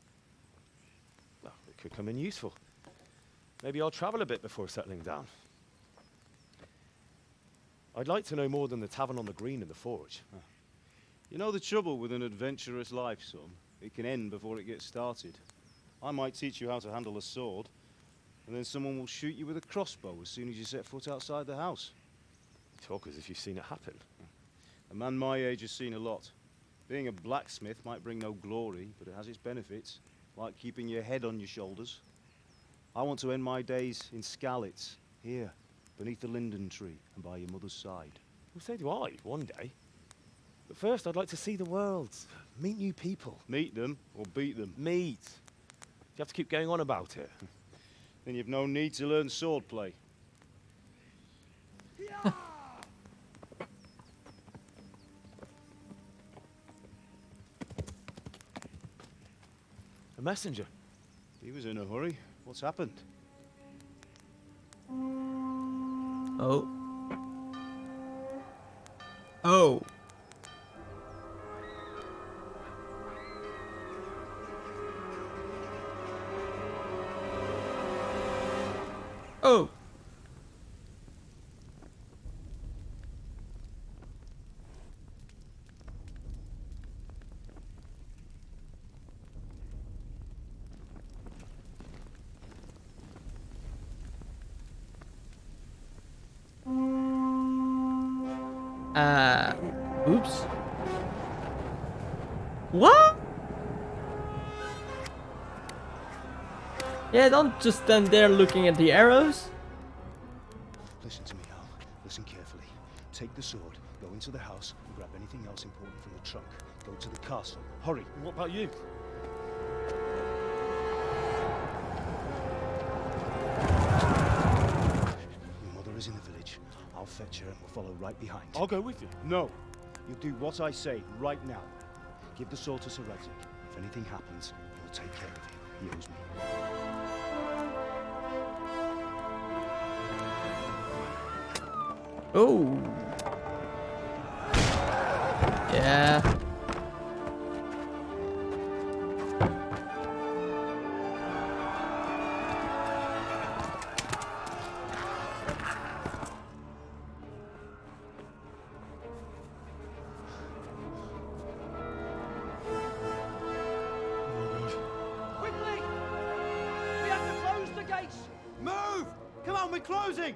Well, it could come in useful. Maybe I'll travel a bit before settling down. I'd like to know more than the tavern on the green and the forge. You know the trouble with an adventurous life, son? It can end before it gets started. I might teach you how to handle a sword, and then someone will shoot you with a crossbow as soon as you set foot outside the house. You talk as if you've seen it happen. A man my age has seen a lot. Being a blacksmith might bring no glory, but it has its benefits, like keeping your head on your shoulders. I want to end my days in Skalitz, here, beneath the linden tree and by your mother's side. Well, so do I, one day. But first, I'd like to see the world, meet new people. Meet them or beat them? Meet. You have to keep going on about it. Then you've no need to learn swordplay. A messenger. He was in a hurry. What's happened? Oh. Oh. Oh. Oops. What? Yeah, don't just stand there looking at the arrows. Listen to me, Al. Listen carefully. Take the sword, go into the house, and grab anything else important from the trunk. Go to the castle. Hurry. And what about you? Your mother is in the village. I'll fetch her and we'll follow right behind. I'll go with you. No. You do what I say right now. Give the sword to Sir Radzig. If anything happens, he'll take care of you. He owes me. Oh. Yeah. Quickly! We have to close the gates! Move! Come on, we're closing!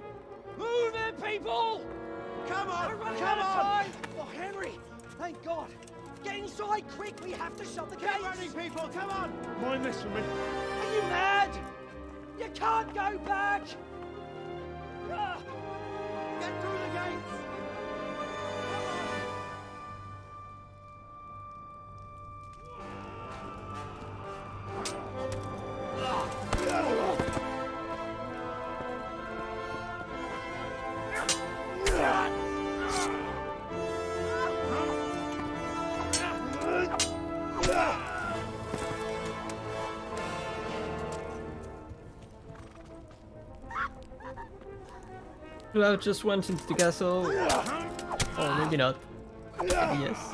Move it, people! Come on! We're running Come out of on! time! Oh, Henry! Thank God! Get inside, quick! We have to shut the Get gates! running, people! Come on! Mind this for me. Are you mad? You can't go back! Ah. Get through the gates! Cloud just went into the castle. Oh, maybe not. Maybe yes.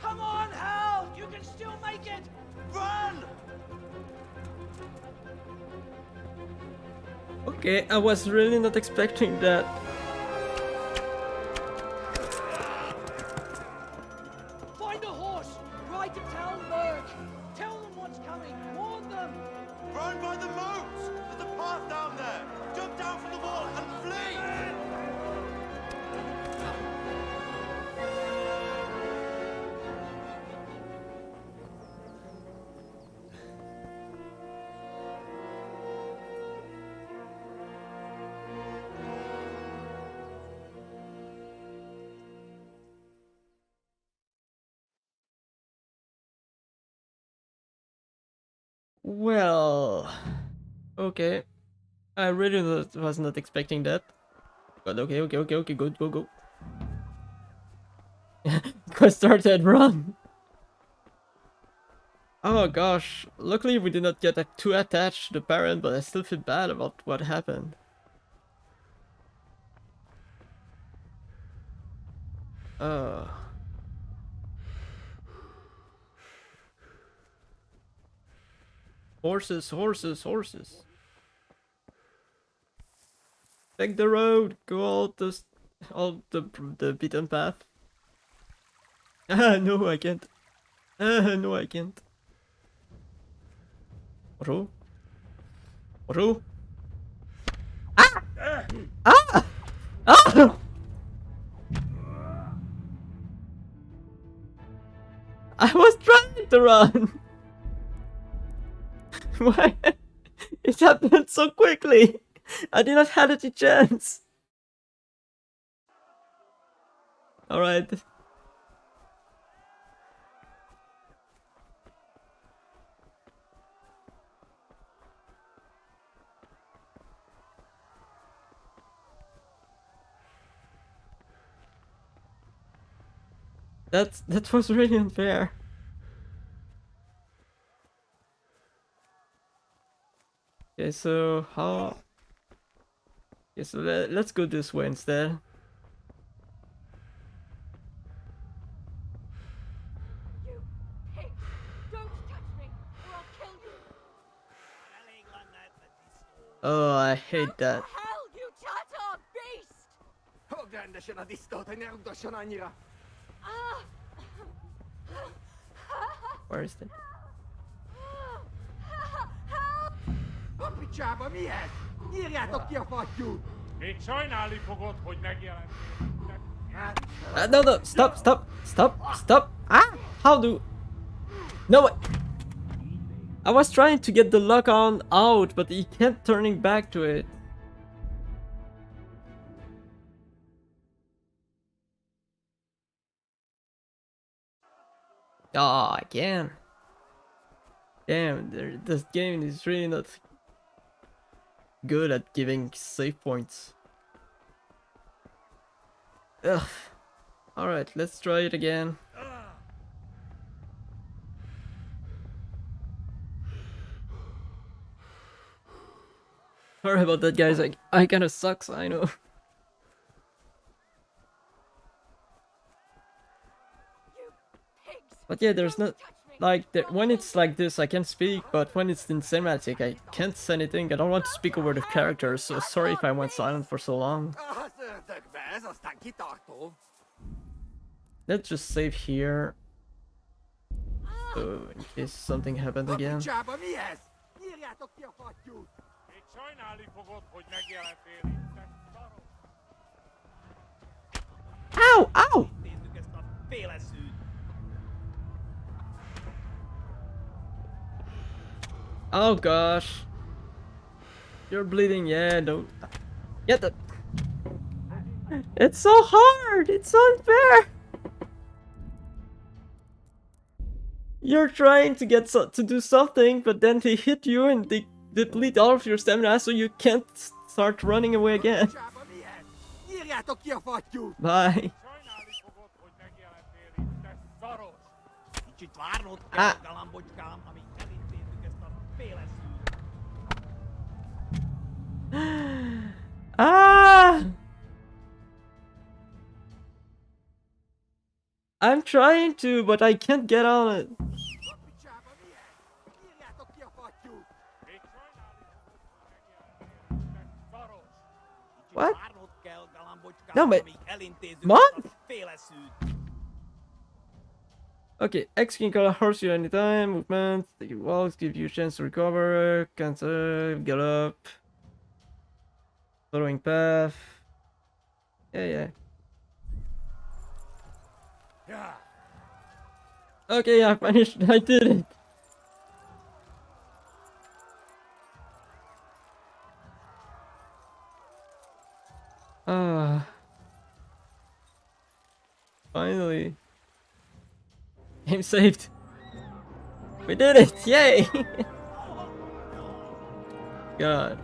Come on, Hal! You can still make it! Run! Okay, I was really not expecting that. Find a horse! Ride to Talmberg! Tell them what's coming! Warn Well, okay. I really was not expecting that. But okay, good, go. Go start that run. Oh gosh, luckily we did not get too attached to the parent, but I still feel bad about what happened. Horses. Take the road, go all the beaten path. Ah, no, I can't. No, I can't. Ro? Ah! Ah! Ah! I was trying to run! Why? It happened so quickly! I did not have any chance! Alright. That was really unfair. Okay, so how... Okay, so let's go this way instead. You pig! Don't touch me, or I'll kill you! Oh, I hate that. Hell, you Tatar beast! Where is it? Picsába mi ez? Írjátok ki a fattyút! Még sajnálni fogod, hogy megjelentél. No, stop! Ah! How do... No, wait. I was trying to get the lock on out, but he kept turning back to it. Oh, again. Damn, this game is really not good at giving save points. Ugh. Alright, let's try it again. Sorry about that, guys. I kinda sucks, I know. But yeah, there's not... Like, when it's like this, I can speak, but when it's in cinematic, I can't say anything. I don't want to speak over the characters, so sorry if I went silent for so long. Let's just save here. So, in case something happens again. Ow! Ow! Oh gosh. You're bleeding, yeah, don't... Get the... It's so hard! It's unfair! You're trying to get to do something, but then they hit you and they deplete all of your stamina, so you can't start running away again. Bye. Ah. Ah! I'm trying to, but I can't get on it. What? No, but... What? Okay, X can call a horse you anytime, movement, take it walks, give you a chance to recover, cancel, get up. Following path. Yeah. Okay, I finished. I did it. Finally. Game saved. We did it! Yay! God.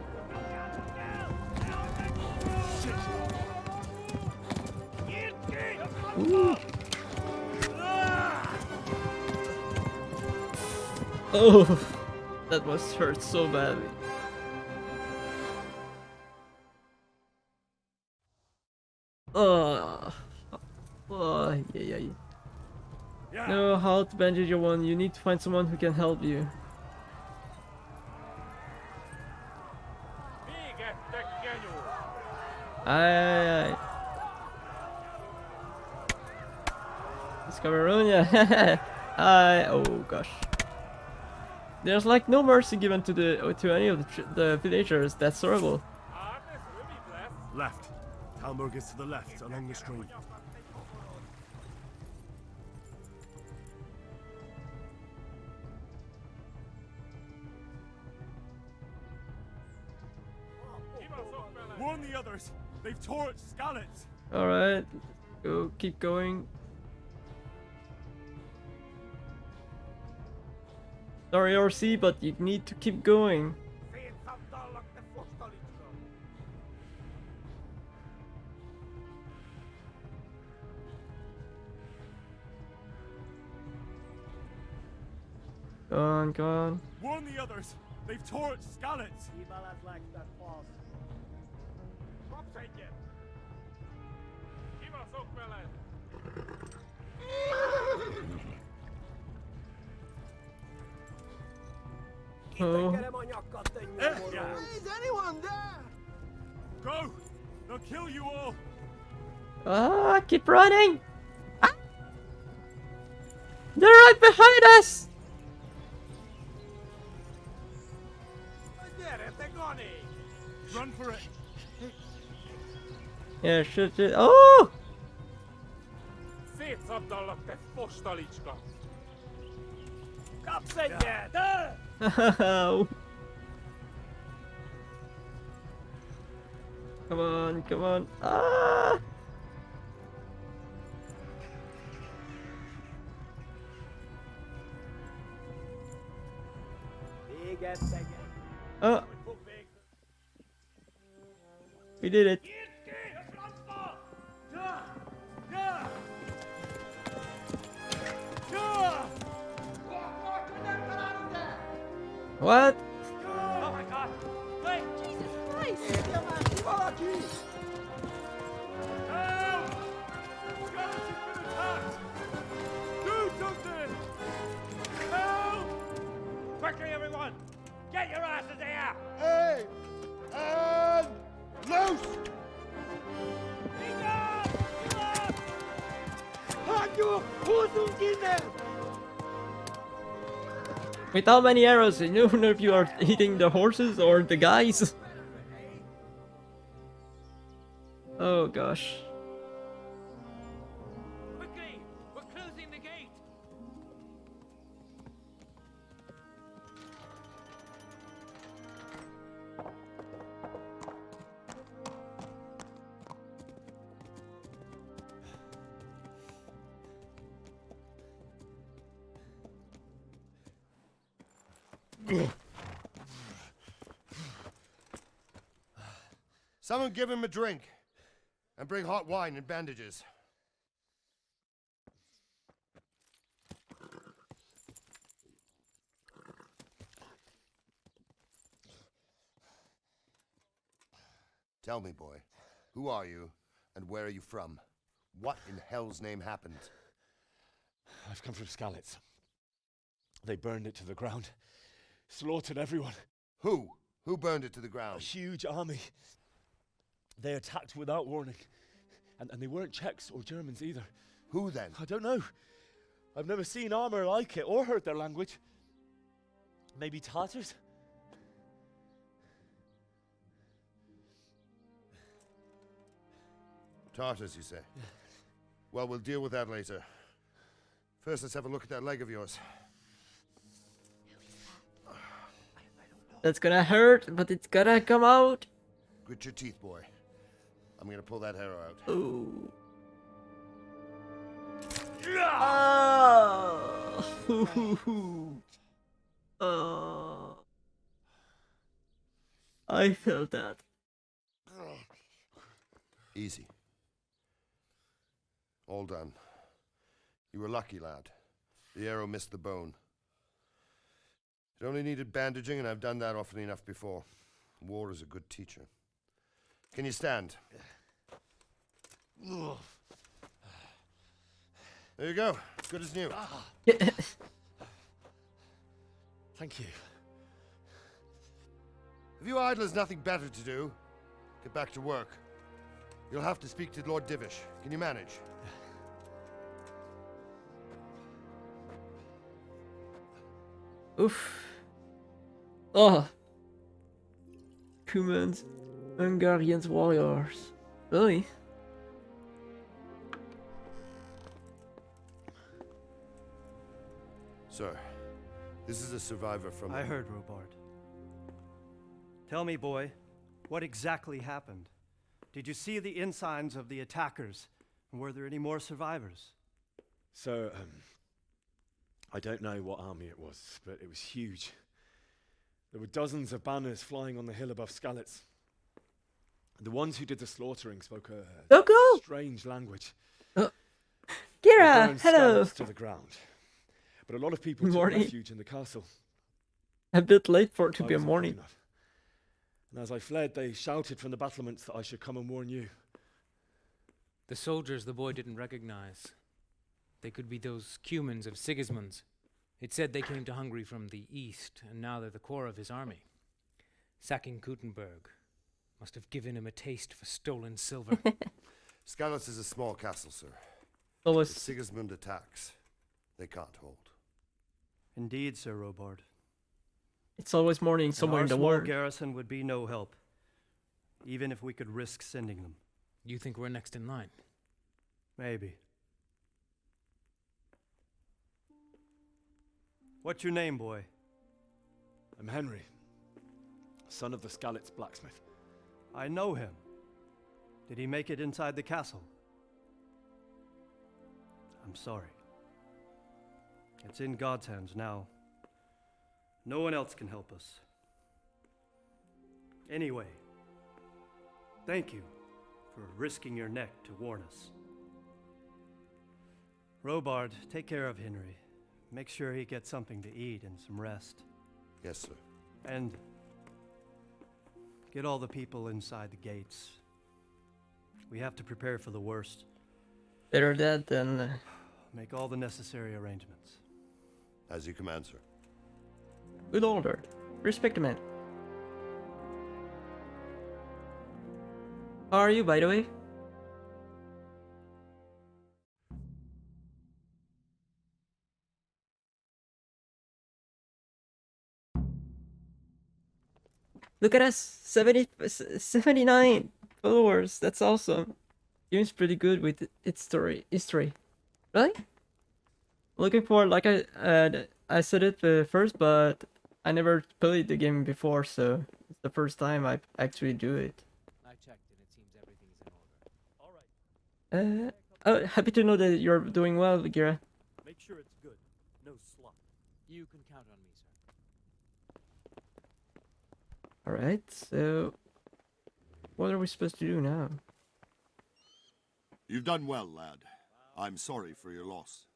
Ooh. Oh, that must hurt so badly. Oh, yeah. Know how to bandage your wound. You need to find someone who can help you. Aye. Discover Runia. Aye. Oh gosh. There's like no mercy given to any of the villagers. That's horrible. Left. Talmberg is to the left, along the stream. Warn the others. They've tore its scallops. All right, go. Keep going. Sorry, RC, but you need to keep going. Go on, go on. Warn the others. They've tore its scallops. Oh. Is anyone there? Go! They'll kill you all. Ah, keep running! Ah! They're right behind us! Run for it. Yeah, shit. Oh! Szétszabdallak, te fostalicska! Kapsz egyet! Come on, come on. Ah! Oh! We did it. What? Oh my god! Wait! Jesus Christ! Help! Scallops have been attacked! Do something! Help! Quickly, everyone! Get your asses here! Hey! And loose! With how many arrows? You don't know if you are hitting the horses or the guys. Oh gosh. Quickly! We're closing the gate! Someone give him a drink. And bring hot wine and bandages. Tell me, boy, who are you and where are you from? What in hell's name happened? I've come from Skalitz. They burned it to the ground. Slaughtered everyone. Who? Who burned it to the ground? A huge army. They attacked without warning. And they weren't Czechs or Germans either. Who then? I don't know. I've never seen armor like it or heard their language. Maybe Tatars? Tartars, you say? Well, we'll deal with that later. First, let's have a look at that leg of yours. That's gonna hurt, but it's gonna come out. Grit your teeth, boy. I'm gonna pull that arrow out. Ooh. Oh. Oh. I felt that. Easy. All done. You were lucky, lad. The arrow missed the bone. It only needed bandaging, and I've done that often enough before. War is a good teacher. Can you stand? There you go. Good as new. Thank you. If you idlers nothing better to do, get back to work. You'll have to speak to Lord Divish. Can you manage? Oof. Oh. Humans, Hungarians, warriors. Really? Sir, this is a survivor from... I heard, Robard. Tell me, boy, what exactly happened? Did you see the ensigns of the attackers? And were there any more survivors? So, I don't know what army it was, but it was huge. There were dozens of banners flying on the hill above Skalitz. The ones who did the slaughtering spoke a strange language. Kira, They burned hello. Skalitz to the ground. But a lot of people took Morning. refuge in the castle. A bit late for it to I be a wasn't morning. brave enough. And as I fled, they shouted from the battlements that I should come and warn you. The soldiers the boy didn't recognize. They could be those Cumans of Sigismund's. It said they came to Hungary from the east, and now they're the core of his army. Sacking Gutenberg must have given him a taste for stolen silver. Skalitz is a small castle, sir. Always. If Sigismund attacks, they can't hold. Indeed, Sir Robard. It's always morning somewhere in the Our small world. garrison would be no help, even if we could risk sending them. You think we're next in line? Maybe. What's your name, boy? I'm Henry, son of the Skalitz blacksmith. I know him. Did he make it inside the castle? I'm sorry. It's in God's hands now. No one else can help us. Anyway, thank you for risking your neck to warn us. Robard, take care of Henry. Make sure he gets something to eat and some rest. Yes, sir. And get all the people inside the gates. We have to prepare for the worst. Better that than... Make all the necessary arrangements. As you command, sir. Good order. Respect the man. How are you, by the way? Look at us! 79 followers. That's awesome. Game's pretty good with its history. Really? Looking for, like I said it first, but I never played the game before, so it's the first time I actually do it. I checked and it seems everything's in order. Oh, happy to know that you're doing well, Gira. Make sure it's good. No slop. You can count on me, sir. Alright, so what are we supposed to do now? You've done well, lad. I'm sorry for your loss.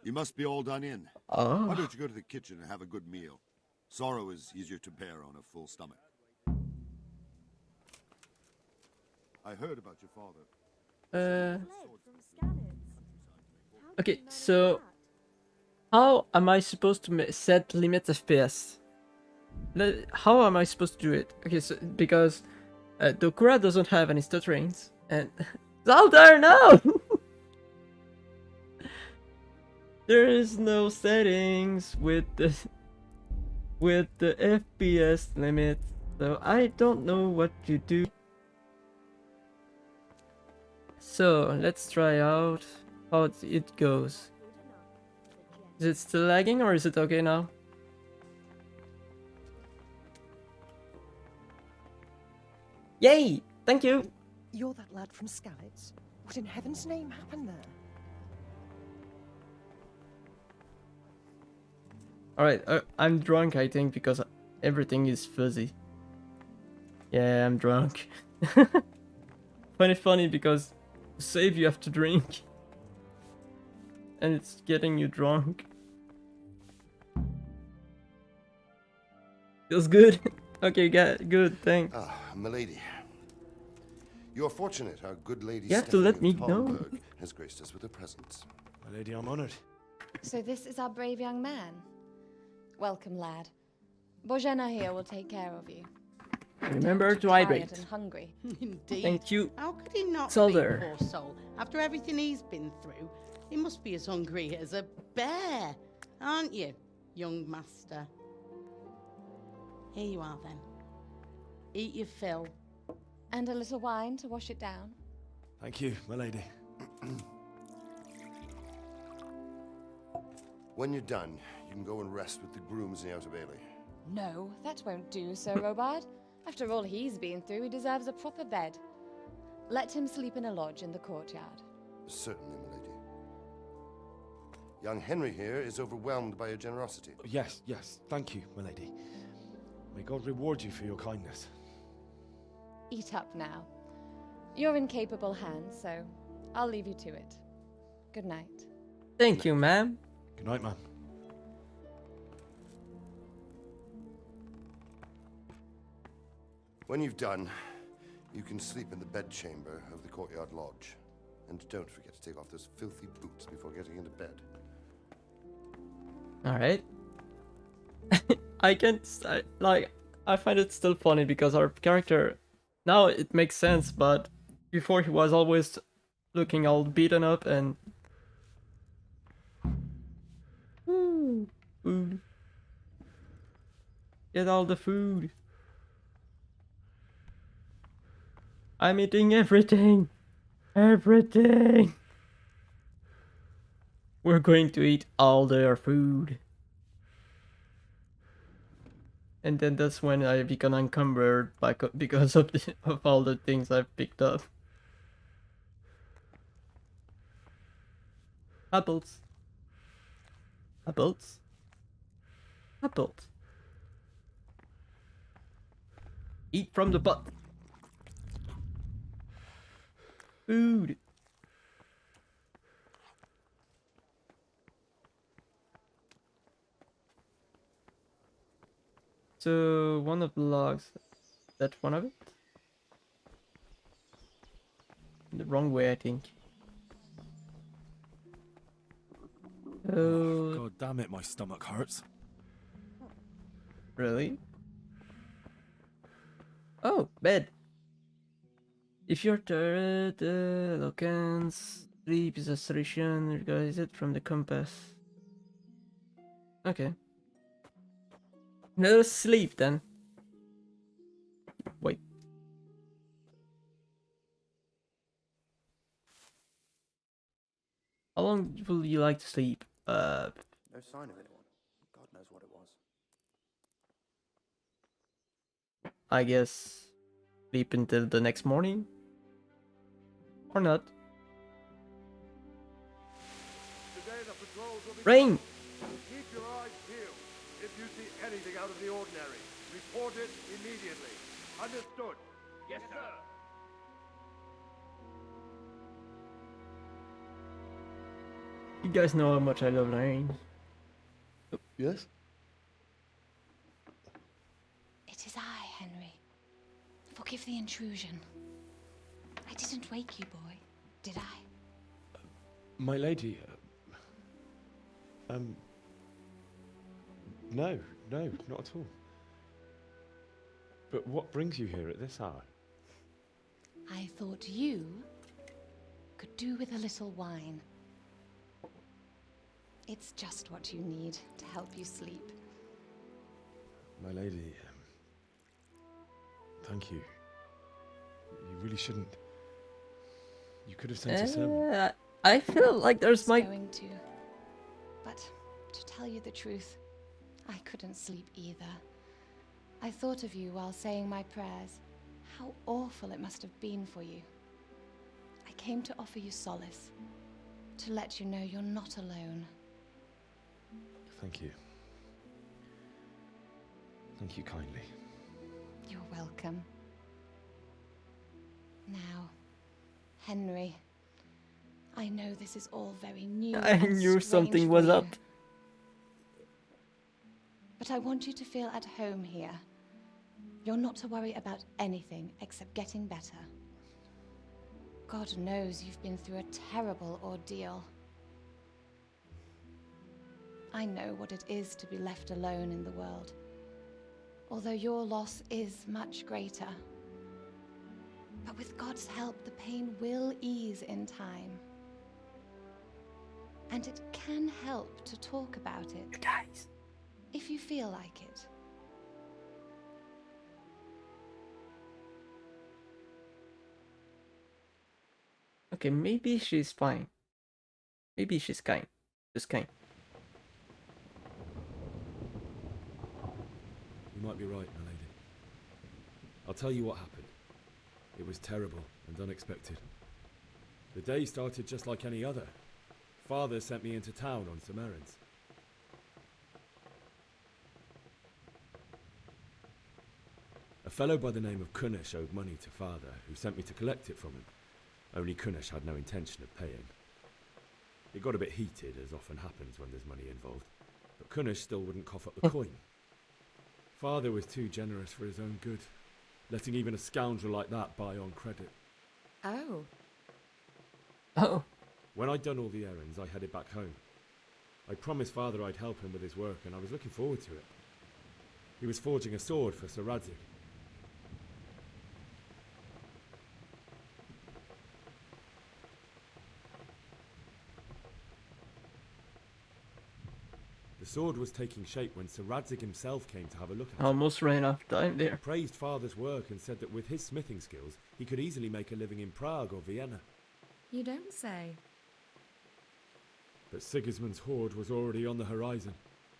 You must be all done in. Oh. Why don't you go to the kitchen and have a good meal? Sorrow is easier to bear on a full stomach. I heard about your father. Okay, so how am I supposed to set limit FPS? How am I supposed to do it? Okay, so because Dokura doesn't have any stutterings, and Zaldar, no! There is no settings with the FPS limit, so I don't know what to do. So let's try out how it goes. Is it still lagging or is it okay now? Yay! Thank you! You're that lad from Skalitz? What in heaven's name happened there? Alright, I'm drunk I think because everything is fuzzy. Yeah, I'm drunk. Find it funny because to save you have to drink. And it's getting you drunk. Feels good. Okay, good, thanks. Ah, milady. You're fortunate our good lady You have to let me know. Talmberg has graced us with her presence. My lady, I'm honored. So this is our brave young man. Welcome, lad. Bojena here will take care of you. Remember to Tired hydrate. and hungry. Indeed. Thank you. How could he not Solder. be, poor soul? After everything he's been through, he must be as hungry as a bear, aren't you, young master? Here you are, then. Eat your fill. And a little wine to wash it down. Thank you, my lady. When you're done, you can go and rest with the grooms in the Outer Bailey. No, that won't do, Sir Robard. After all he's been through, he deserves a proper bed. Let him sleep in a lodge in the courtyard. Certainly, milady. Young Henry here is overwhelmed by your generosity. Yes, thank you, my lady. May God reward you for your kindness. Eat up now. You're in capable hands, so I'll leave you to it. Good night. Thank you, ma'am. Good night, ma'am. When you've done, you can sleep in the bedchamber of the courtyard lodge. And don't forget to take off those filthy boots before getting into bed. Alright. I find it still funny because our character, now it makes sense, but before he was always looking all beaten up and... Food. Get all the food. I'm eating everything. Everything. We're going to eat all their food. And then that's when I become encumbered because of all the things I've picked up. Apples. Apples. Apples. Eat from the butt. Food. So one of the logs, that's one of it? The wrong way, I think. Oh, God damn it, my stomach hurts. Really? Oh, bed. If you're tired, Locans, sleep is a solution, regardless it from the compass. Okay. Let us sleep then. Wait. How long will you like to sleep? No sign of anyone. God knows what it was. I guess sleep until the next morning? Or not? Rain! Keep your eyes peeled. If you see anything out of the ordinary, report it immediately. Understood? Yes, sir. You guys know how much I love rain. Yes? It is I, Henry. Forgive the intrusion. I didn't wake you, boy, did I? My lady, no, not at all. But what brings you here at this hour? I thought you could do with a little wine. It's just what you need to help you sleep. My lady, thank you. You really shouldn't. You could have sent a sermon. I feel like there's my... going to. But to tell you the truth, I couldn't sleep either. I thought of you while saying my prayers. How awful it must have been for you. I came to offer you solace, to let you know you're not alone. Thank you. Thank you kindly. You're welcome. Now, Henry, I know this is all very new I and knew strange something for was you, up. but I want you to feel at home here. You're not to worry about anything except getting better. God knows you've been through a terrible ordeal. I know what it is to be left alone in the world, although your loss is much greater. But with God's help, the pain will ease in time. And it can help to talk about it. You guys. If you feel like it. Okay, maybe she's fine. Maybe she's kind. Just kind. You might be right, my lady. I'll tell you what happened. It was terrible and unexpected. The day started just like any other. Father sent me into town on some errands. A fellow by the name of Kunish owed money to Father, who sent me to collect it from him. Only Kunish had no intention of paying. It got a bit heated, as often happens when there's money involved, but Kunish still wouldn't cough up the coin. Father was too generous for his own good, letting even a scoundrel like that buy on credit. Oh. Oh. When I'd done all the errands, I headed back home. I promised Father I'd help him with his work, and I was looking forward to it. He was forging a sword for Sir Radzig. The sword was taking shape when Sir Radzig himself came to have a look at it. Almost ran out of time there. He praised Father's work and said that with his smithing skills, he could easily make a living in Prague or Vienna. You don't say. But Sigismund's horde was already on the horizon,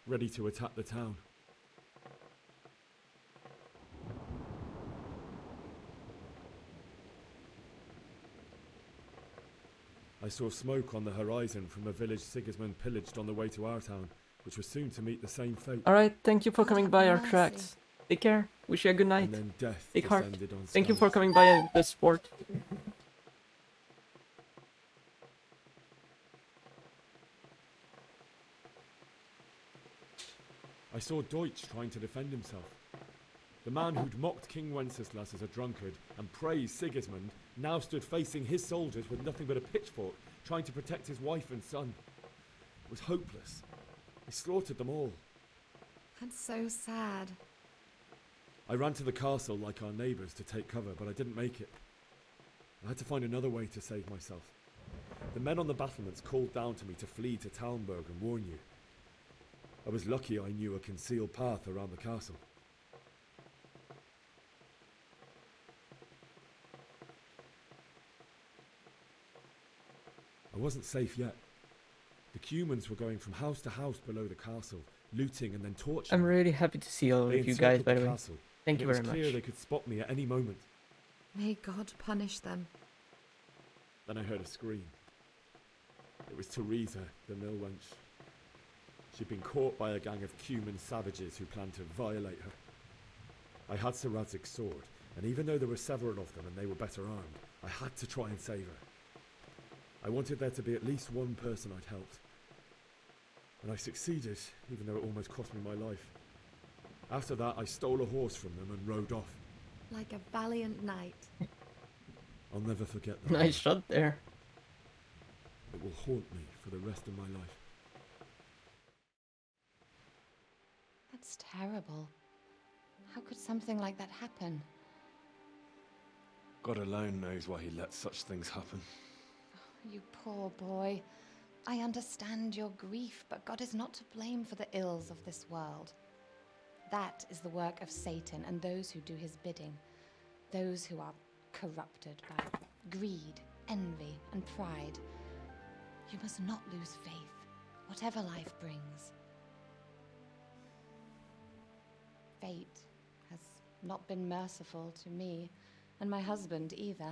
ready to attack the town. I saw smoke on the horizon from a village Sigismund pillaged on the way to our town, which was soon to meet the same fate. Alright, thank you for coming by our tracks. Take care. Wish you a good night. And then death Take heart. descended on Thank you for Skylar. coming by the sport. I saw Deutsch trying to defend himself. The man who'd mocked King Wenceslas as a drunkard and praised Sigismund now stood facing his soldiers with nothing but a pitchfork, trying to protect his wife and son. It was hopeless. He slaughtered them all. That's so sad. I ran to the castle like our neighbours to take cover, but I didn't make it. I had to find another way to save myself. The men on the battlements called down to me to flee to Talmberg and warn you. I was lucky I knew a concealed path around the castle. I wasn't safe yet. The Cumans were going from house to house below the castle, looting and then torturing. I'm really happy to see all They of you guys, encircled by the way. castle, Thank and you it was very clear much. they could spot me at any moment. May God punish them. Then I heard a scream. It was Teresa, the mill wench. She'd been caught by a gang of Cuman savages who planned to violate her. I had Sir Radzig's sword, and even though there were several of them and they were better armed, I had to try and save her. I wanted there to be at least one person I'd helped. And I succeeded, even though it almost cost me my life. After that, I stole a horse from them and rode off. Like a valiant knight. I'll never forget that. Nice shot there. It will haunt me for the rest of my life. That's terrible. How could something like that happen? God alone knows why he lets such things happen. You poor boy. I understand your grief, but God is not to blame for the ills of this world. That is the work of Satan and those who do his bidding. Those who are corrupted by greed, envy, and pride. You must not lose faith, whatever life brings. Fate has not been merciful to me, and my husband either.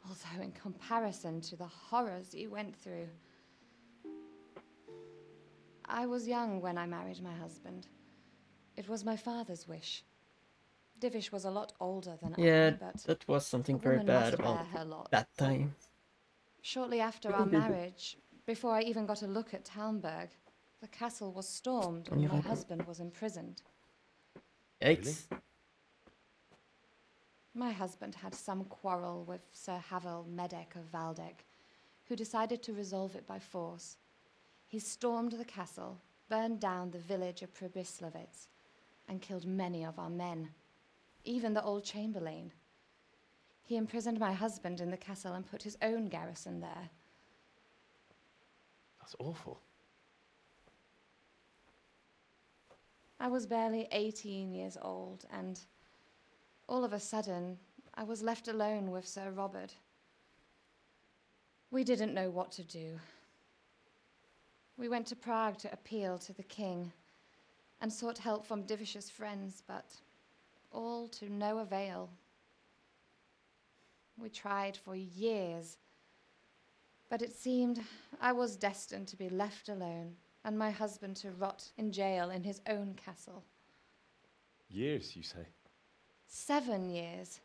Although in comparison to the horrors you went through. I was young when I married my husband. It was my father's wish. Divish was a lot older than Yeah, I, but that was something a very woman bad must bear about her lot. that time. Shortly after our marriage, before I even got a look at Talmberg, the castle was stormed and my husband was imprisoned. Yikes. My husband had some quarrel with Sir Havel Medek of Valdek, who decided to resolve it by force. He stormed the castle, burned down the village of Pribyslavitz, and killed many of our men, even the old chamberlain. He imprisoned my husband in the castle and put his own garrison there. That's awful. I was barely 18 years old, and all of a sudden, I was left alone with Sir Robert. We didn't know what to do. We went to Prague to appeal to the king and sought help from Divish's friends, but all to no avail. We tried for years, but it seemed I was destined to be left alone and my husband to rot in jail in his own castle. Years, you say? 7 years.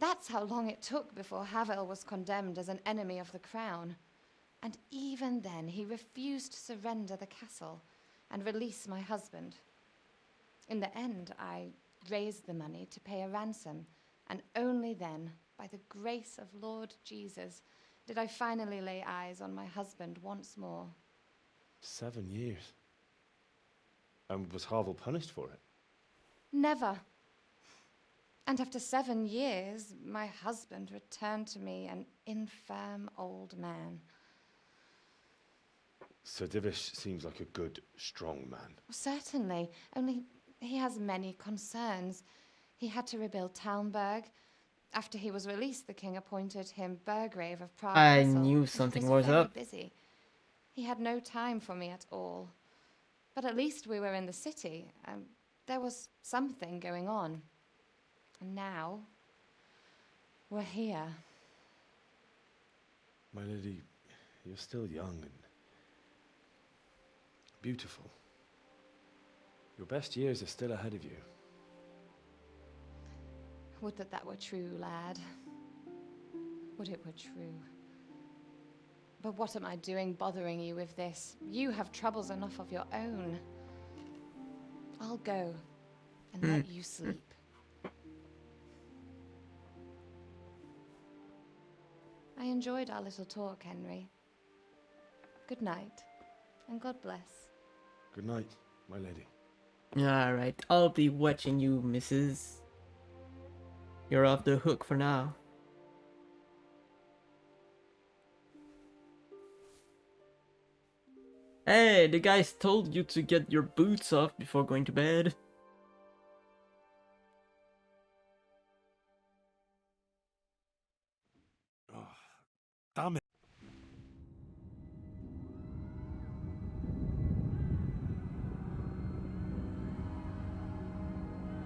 That's how long it took before Havel was condemned as an enemy of the crown. And even then, he refused to surrender the castle and release my husband. In the end, I raised the money to pay a ransom, and only then, by the grace of Lord Jesus, did I finally lay eyes on my husband once more. 7 years. And was Havel punished for it? Never. And after 7 years, my husband returned to me an infirm old man. Sir Divish seems like a good, strong man. Certainly, only he has many concerns. He had to rebuild Talmberg. After he was released, the king appointed him Burgrave of Prague I Castle. knew He something was was very up. busy. He had no time for me at all. But at least we were in the city. There was something going on. And now, we're here. My lady, you're still young and beautiful. Your best years are still ahead of you. Would that that were true, lad. Would it were true. But what am I doing bothering you with this? You have troubles enough of your own. I'll go and let you sleep. I enjoyed our little talk, Henry. Good night, and God bless. Good night, my lady. Alright, I'll be watching you, missus. You're off the hook for now. Hey, the guys told you to get your boots off before going to bed. Oh, damn it.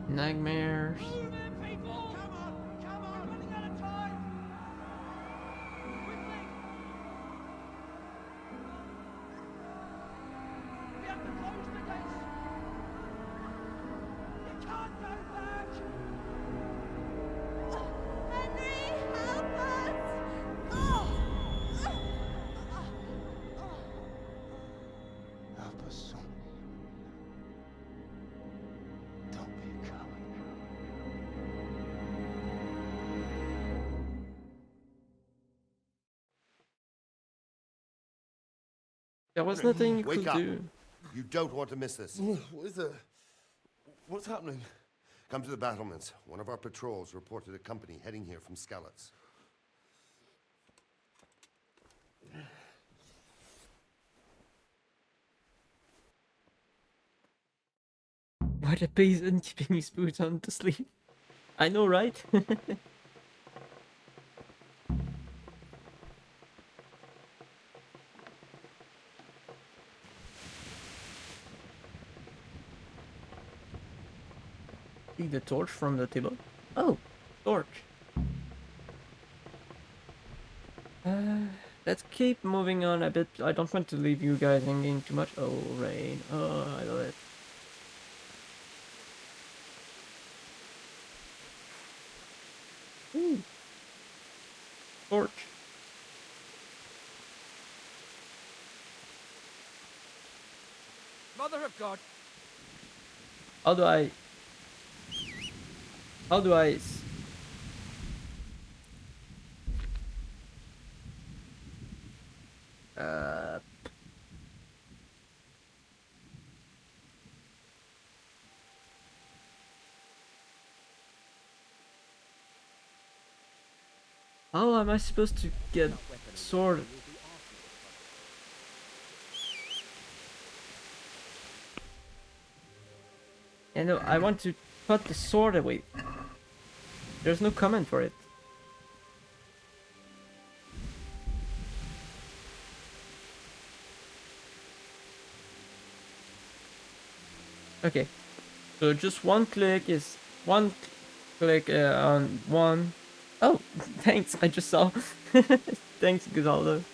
Nightmares. Help us, son. Don't be a coward. There was nothing you Wake could up. do. You don't want to miss this. What is it? What's happening? Come to the battlements. One of our patrols reported a company heading here from Skalitz. Why the peasant keeping his boots on to sleep? I know, right? Take the torch from the table. Oh, torch. Let's keep moving on a bit. I don't want to leave you guys hanging too much. Oh, rain. Oh, I love it. torch. Mother of God. How do I? How do I? Uh. How am I supposed to get sword? Yeah, no, I want to put the sword away. There's no command for it. Okay, so just one click is one click on one. Oh, thanks, I just saw. Thanks, Gazaldo.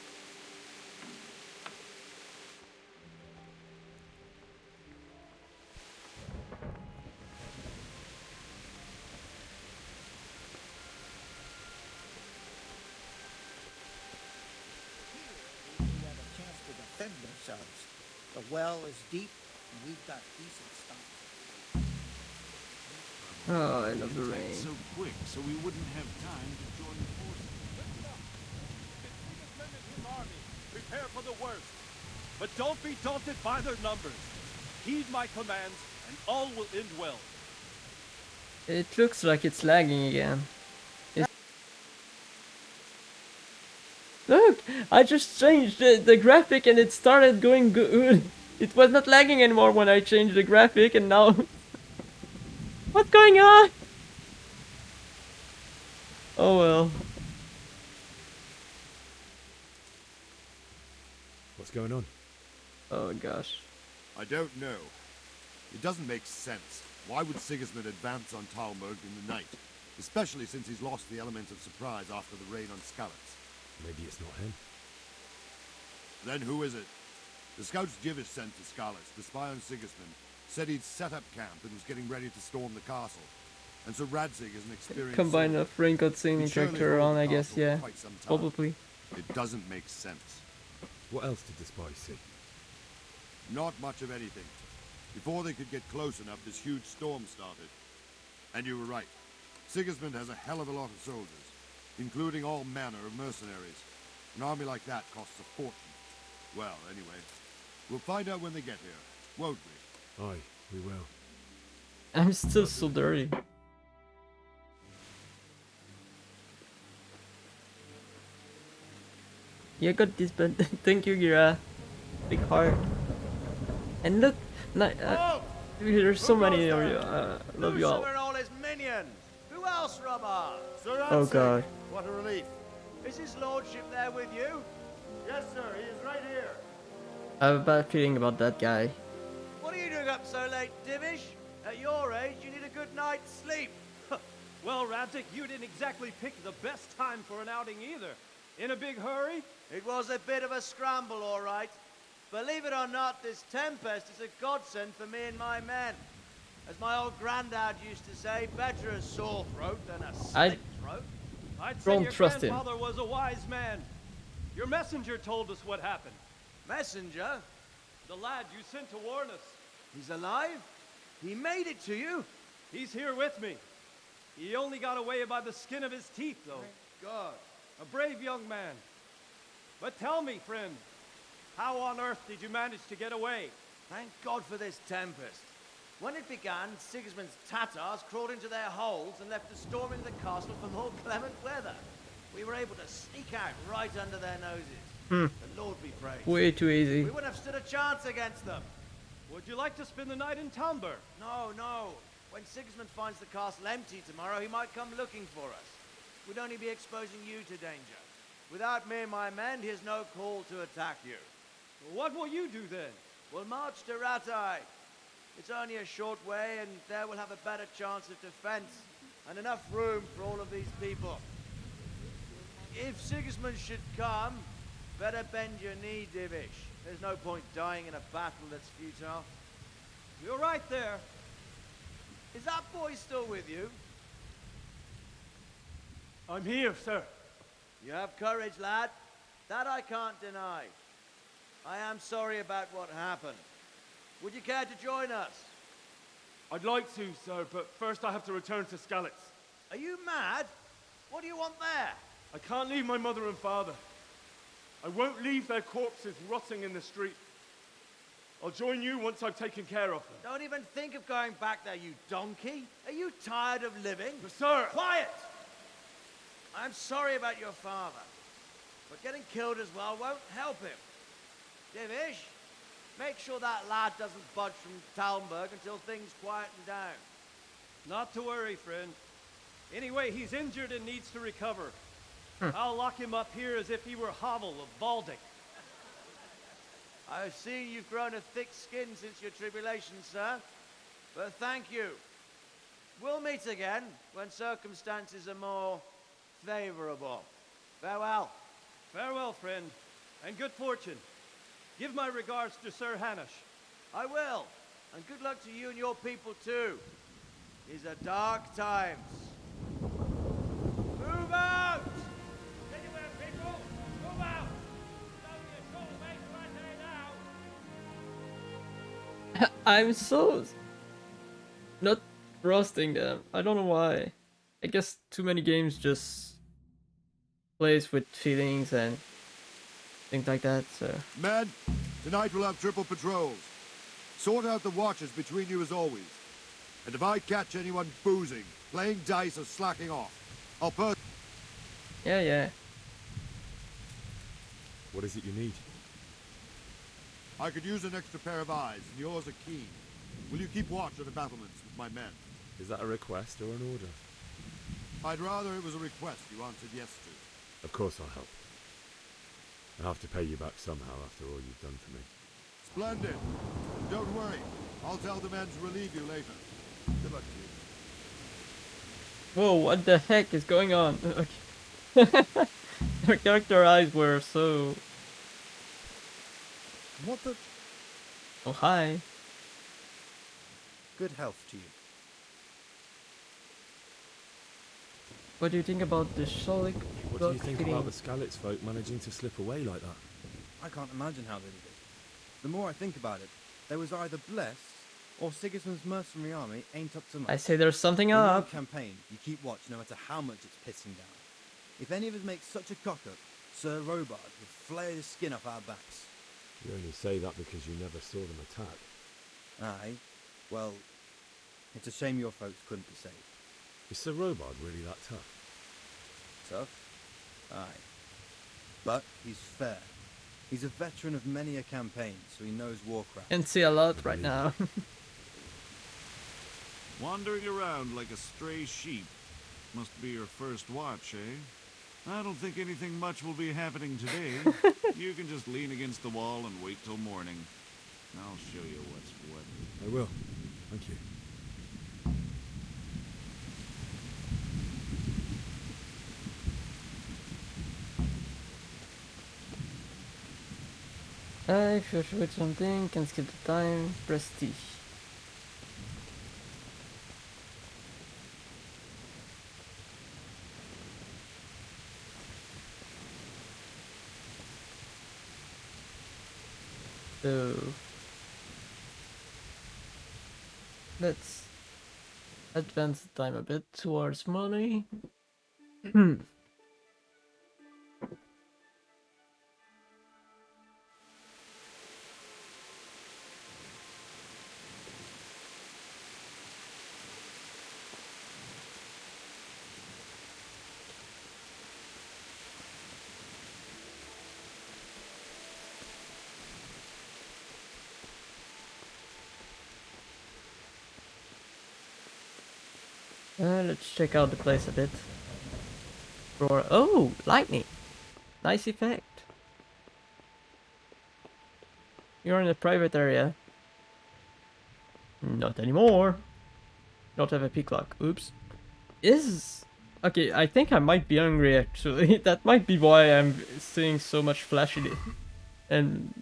Defend themselves. The well is deep, and we've got decent stuff. Oh, I love the rain. So quick, so we wouldn't have time to join forces. Prepare for the worst. But don't be daunted by their numbers. Heed my commands, and all will end well. It looks like it's lagging again. Look, I just changed the graphic and it started going good. It was not lagging anymore when I changed the graphic, and now... What's going on? Oh well. What's going on? Oh gosh. I don't know. It doesn't make sense. Why would Sigismund advance on Talmberg in the night? Especially since he's lost the element of surprise after the raid on Skalitz. Maybe it's not him. Then who is it? The scouts Jivish sent to Skalitz to spy on Sigismund said he'd set up camp and was getting ready to storm the castle. And so Radzig is an experienced Combine soldier. of rain cutscene and He'd surely character hold on, the I guess, castle for yeah. quite some time. Probably. It doesn't make sense. What else did the spies see? Not much of anything. Before they could get close enough, this huge storm started. And you were right. Sigismund has a hell of a lot of soldiers, including all manner of mercenaries. An army like that costs a fortune. Well, anyway, we'll find out when they get here, won't we? Aye, we will. I'm still so dirty. Yeah, got this, but thank you, Gira. Big heart. And look, there's so many of you. Love you all. and all his minions. Who else, Robber? Sir Oh god. What a relief. Is his lordship there with you? Yes, sir. He is right here. I have a bad feeling about that guy. What are you doing up so late, Divish? At your age, you need a good night's sleep. Well, Radzig, you didn't exactly pick the best time for an outing either. In a big hurry? It was a bit of a scramble, all right. Believe it or not, this tempest is a godsend for me and my men. As my old granddad used to say, better a sore throat than a slit throat. I'd say Don't your trust him. grandfather was a wise man. Your messenger told us what happened. Messenger? The lad you sent to warn us. He's alive? He made it to you? He's here with me. He only got away by the skin of his teeth, though. God. A brave young man. But tell me, friend, how on earth did you manage to get away? Thank God for this tempest. When it began, Sigismund's Tatars crawled into their holes and left us storming the castle for more clement weather. We were able to sneak out right under their noses. The Lord be praised. Way too easy. We wouldn't have stood a chance against them. Would you like to spend the night in Talmberg? No, no. When Sigismund finds the castle empty tomorrow, he might come looking for us. We'd only be exposing you to danger. Without me and my men, he has no call to attack you. What will you do then? We'll march to Ratai. It's only a short way, and there we'll have a better chance of defense and enough room for all of these people. If Sigismund should come, better bend your knee, Divish. There's no point dying in a battle that's futile. You're right there. Is that boy still with you? I'm here, sir. You have courage, lad. That I can't deny. I am sorry about what happened. Would you care to join us? I'd like to, sir, but first I have to return to Skalitz. Are you mad? What do you want there? I can't leave my mother and father. I won't leave their corpses rotting in the street. I'll join you once I've taken care of them. Don't even think of going back there, you donkey. Are you tired of living? But sir! Quiet! I'm sorry about your father, but getting killed as well won't help him. Divish, make sure that lad doesn't budge from Talmberg until things quieten down. Not to worry, friend. Anyway, he's injured and needs to recover. I'll lock him up here as if he were Havel of Baldic. I see you've grown a thick skin since your tribulation, sir. But thank you. We'll meet again when circumstances are more favorable. Farewell. Farewell, friend, and good fortune. Give my regards to Sir Hanush. I will. And good luck to you and your people, too. These are dark times. Move out! Anywhere, people! Move out! It's only a short way to right now. I'm so not trusting them. I don't know why. I guess too many games just plays with feelings and things like that, so... Men, tonight we'll have triple patrols. Sort out the watches between you as always. And if I catch anyone boozing, playing dice or slacking off, I'll Yeah. What is it you need? I could use an extra pair of eyes, and yours are keen. Will you keep watch on the battlements with my men? Is that a request or an order? I'd rather it was a request you answered yes to. Of course I'll help. I'll have to pay you back somehow after all you've done for me. Splendid. Don't worry. I'll tell the men to relieve you later. Good luck to you. Whoa, what the heck is going on? Okay. Your character eyes were so... What the... Oh, hi. Good health to you. What do you think about the Sholik? What do you think about the Skalitz folk managing to slip away like that? I can't imagine how they did it. The more I think about it, they was either blessed, or Sigismund's mercenary army ain't up to much. I say there's something In our up. campaign, you keep watch no matter how much it's pissing down. If any of us make such a cock-up, Sir Robard will flay the skin off our backs. You only say that because you never saw them attack. Aye. Well, it's a shame your folks couldn't be saved. Is Sir Robard really that tough? Tough? Aye. But he's fair. He's a veteran of many a campaign, so he knows warcraft. Can see a lot right now. Wandering around like a stray sheep. Must be your first watch, eh? I don't think anything much will be happening today. You can just lean against the wall and wait till morning. I'll show you what's what. I will. Thank you. If you're sure with something, can skip the time, press T. So let's advance the time a bit towards money. Let's check out the place a bit. Oh, lightning! Nice effect. You're in a private area. Not anymore. Don't have a peak lock. Oops. Okay, I think I might be hungry actually. That might be why I'm seeing so much flashy. And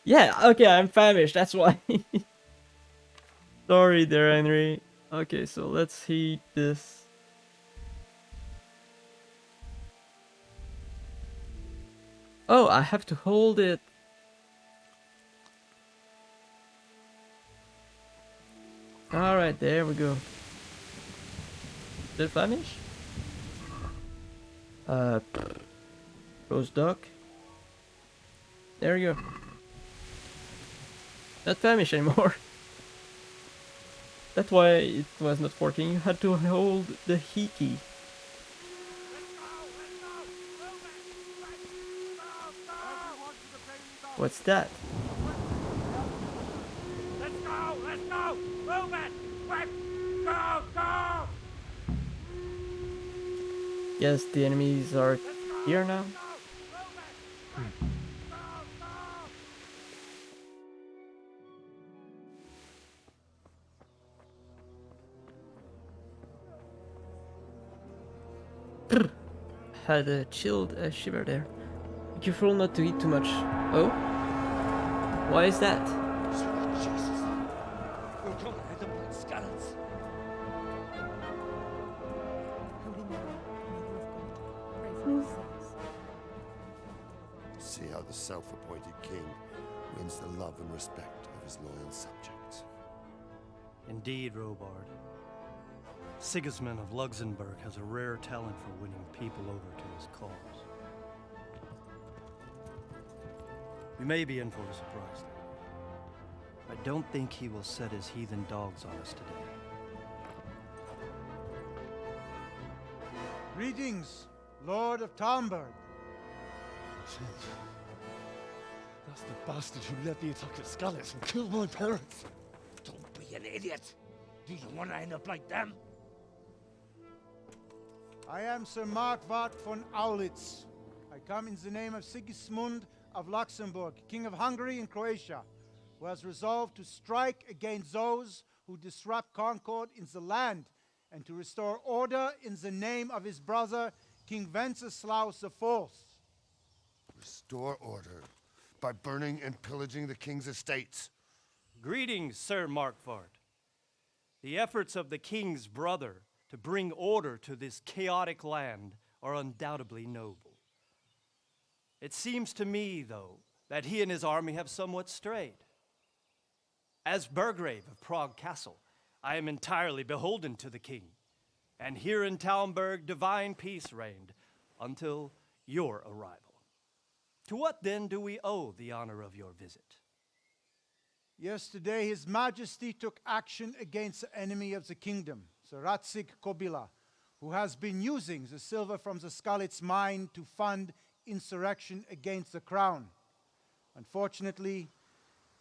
yeah, okay, I'm famished. That's why. Sorry there, Henry. Okay, so let's heat this. Oh, I have to hold it. Alright, there we go. Did it vanish? Rose duck. There you go. Not vanish anymore. That's why it was not working. You had to hold the he key. What's that? Let's go! Let's go! Move it! Quick! Go! Go! Yes, the enemies are here now. Had a chilled shiver there. Be careful not to eat too much. Oh? Why is that? Jesus! We'll come and hit them like skeletons. See how the self-appointed king wins the love and respect of his loyal subjects. Indeed, Robard. Sigismund of Luxembourg has a rare talent for winning people over to his cause. We may be in for a surprise, though. I don't think he will set his heathen dogs on us today. Greetings, Lord of Talmberg. That's the bastard who led the attack at Scallis and killed my parents. Don't be an idiot. Do you want to end up like them? I am Sir Markwart von Aulitz. I come in the name of Sigismund of Luxembourg, King of Hungary and Croatia, who has resolved to strike against those who disrupt concord in the land and to restore order in the name of his brother, King Wenceslaus IV. Restore order by burning and pillaging the king's estates. Greetings, Sir Markwart. The efforts of the king's brother to bring order to this chaotic land are undoubtedly noble. It seems to me, though, that he and his army have somewhat strayed. As Burgrave of Prague Castle, I am entirely beholden to the king, and here in Talmberg divine peace reigned until your arrival. To what then do we owe the honor of your visit? Yesterday, His Majesty took action against the enemy of the kingdom, Sir Radzig Kobyla, who has been using the silver from the Skalitz mine to fund insurrection against the crown. Unfortunately,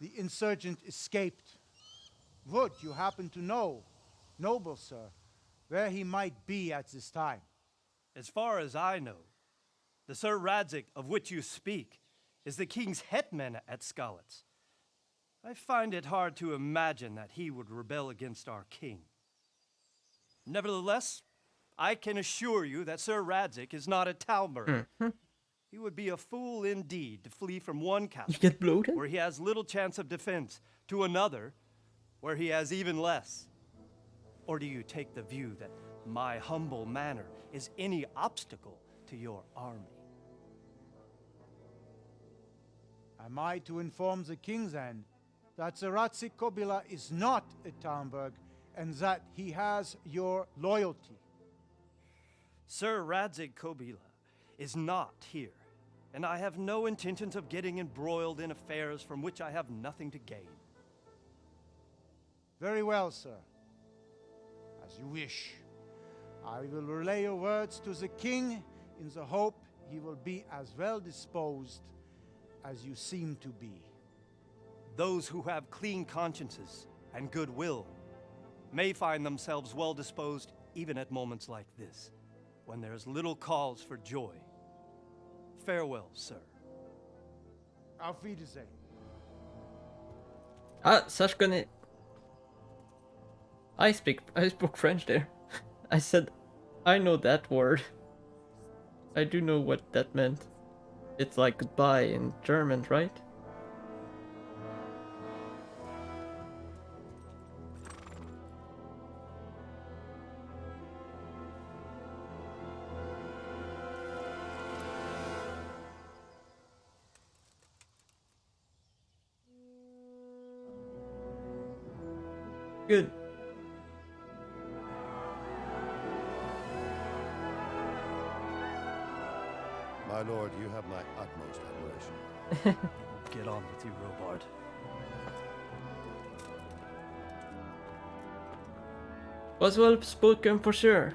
the insurgent escaped. Would you happen to know, noble sir, where he might be at this time? As far as I know, the Sir Radzig of which you speak is the king's hetman at Skalitz. I find it hard to imagine that he would rebel against our king. Nevertheless, I can assure you that Sir Radzig is not a Talmberg. He would be a fool indeed to flee from one castle where he has little chance of defense to another where he has even less. Or do you take the view that my humble manner is any obstacle to your army? Am I to inform the king then that Sir Radzig Kobyla is not at Talmberg and that he has your loyalty? Sir Radzig Kobyla is not here, and I have no intentions of getting embroiled in affairs from which I have nothing to gain. Very well, sir. As you wish. I will relay your words to the king in the hope he will be as well disposed as you seem to be. Those who have clean consciences and goodwill may find themselves well disposed even at moments like this, when there is little cause for joy. Farewell, sir. Auf Wiedersehen. Ah, Sashkane. I spoke French there. I said, I know that word. I do know what that meant. It's like goodbye in German, right? Good. My lord, you have my utmost admiration. Get on with you, Robard. Was well spoken for sure.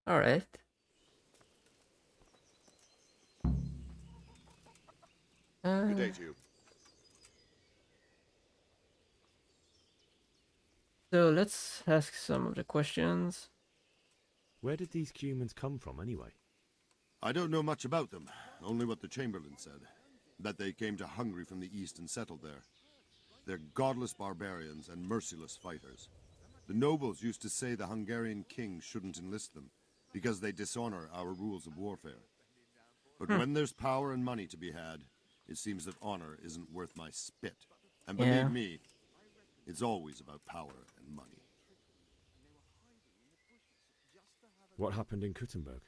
All right. Good day to you. So let's ask some of the questions. Where did these humans come from, anyway? I don't know much about them, only what the Chamberlain said. That they came to Hungary from the east and settled there. They're godless barbarians and merciless fighters. The nobles used to say the Hungarian king shouldn't enlist them, because they dishonor our rules of warfare. But when there's power and money to be had, it seems that honor isn't worth my spit. And believe me, it's always about power and money. What happened in Kuttenberg?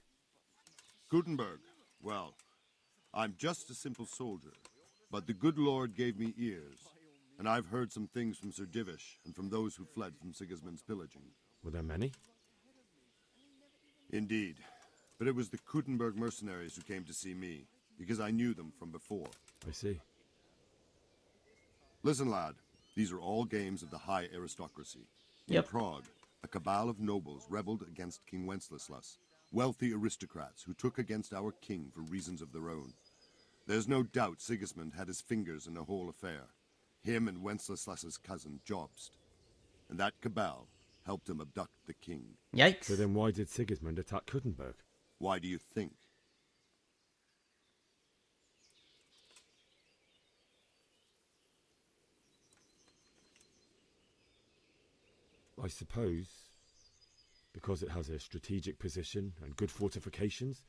Gutenberg, well, I'm just a simple soldier, but the good Lord gave me ears, and I've heard some things from Sir Divish and from those who fled from Sigismund's pillaging. Were there many? Indeed, but it was the Kuttenberg mercenaries who came to see me, because I knew them from before. I see. Listen, lad, these are all games of the high aristocracy. Yep. In Prague, a cabal of nobles rebelled against King Wenceslas, wealthy aristocrats who took against our king for reasons of their own. There's no doubt Sigismund had his fingers in the whole affair. Him and Wenceslas's cousin, Jobst. And that cabal helped him abduct the king. Yikes. So then why did Sigismund attack Kuttenberg? Why do you think? I suppose because it has a strategic position and good fortifications,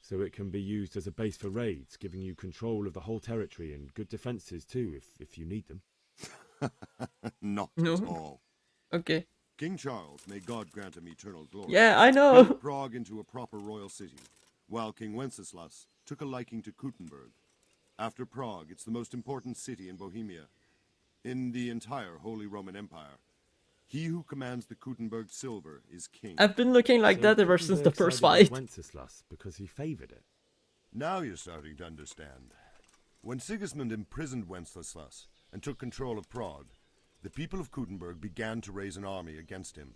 so it can be used as a base for raids, giving you control of the whole territory and good defenses too, if you need them. Not No. at all. Okay. King Charles, may God grant him eternal glory, Yeah, I know. built Prague into a proper royal city, while King Wenceslas took a liking to Kuttenberg. After Prague, it's the most important city in Bohemia, in the entire Holy Roman Empire. He who commands the Kuttenberg silver is king. I've been looking like that ever since the Kuttenberg first sided with fight. Wenceslas because he favoured it. Now you're starting to understand. When Sigismund imprisoned Wenceslas and took control of Prague, the people of Kuttenberg began to raise an army against him.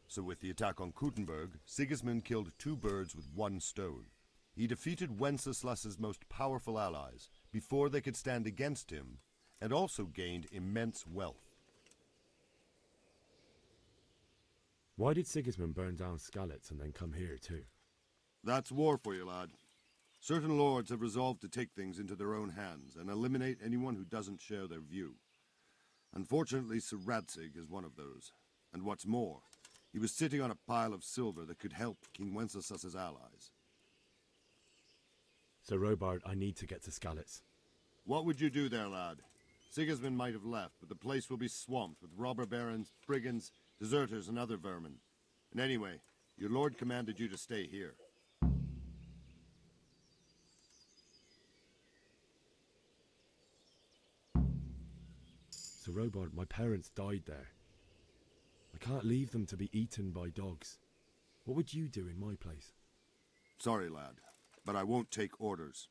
So with the attack on Kuttenberg, Sigismund killed two birds with one stone. He defeated Wenceslas's most powerful allies before they could stand against him, and also gained immense wealth. Why did Sigismund burn down Skalitz and then come here too? That's war for you, lad. Certain lords have resolved to take things into their own hands and eliminate anyone who doesn't share their view. Unfortunately, Sir Radzig is one of those. And what's more, he was sitting on a pile of silver that could help King Wenceslas's allies. So Robard, I need to get to Skalitz. What would you do there, lad? Sigismund might have left, but the place will be swamped with robber barons, brigands, deserters, and other vermin. And anyway, your lord commanded you to stay here. So Robard, my parents died there. I can't leave them to be eaten by dogs. What would you do in my place? Sorry, lad, but I won't take orders.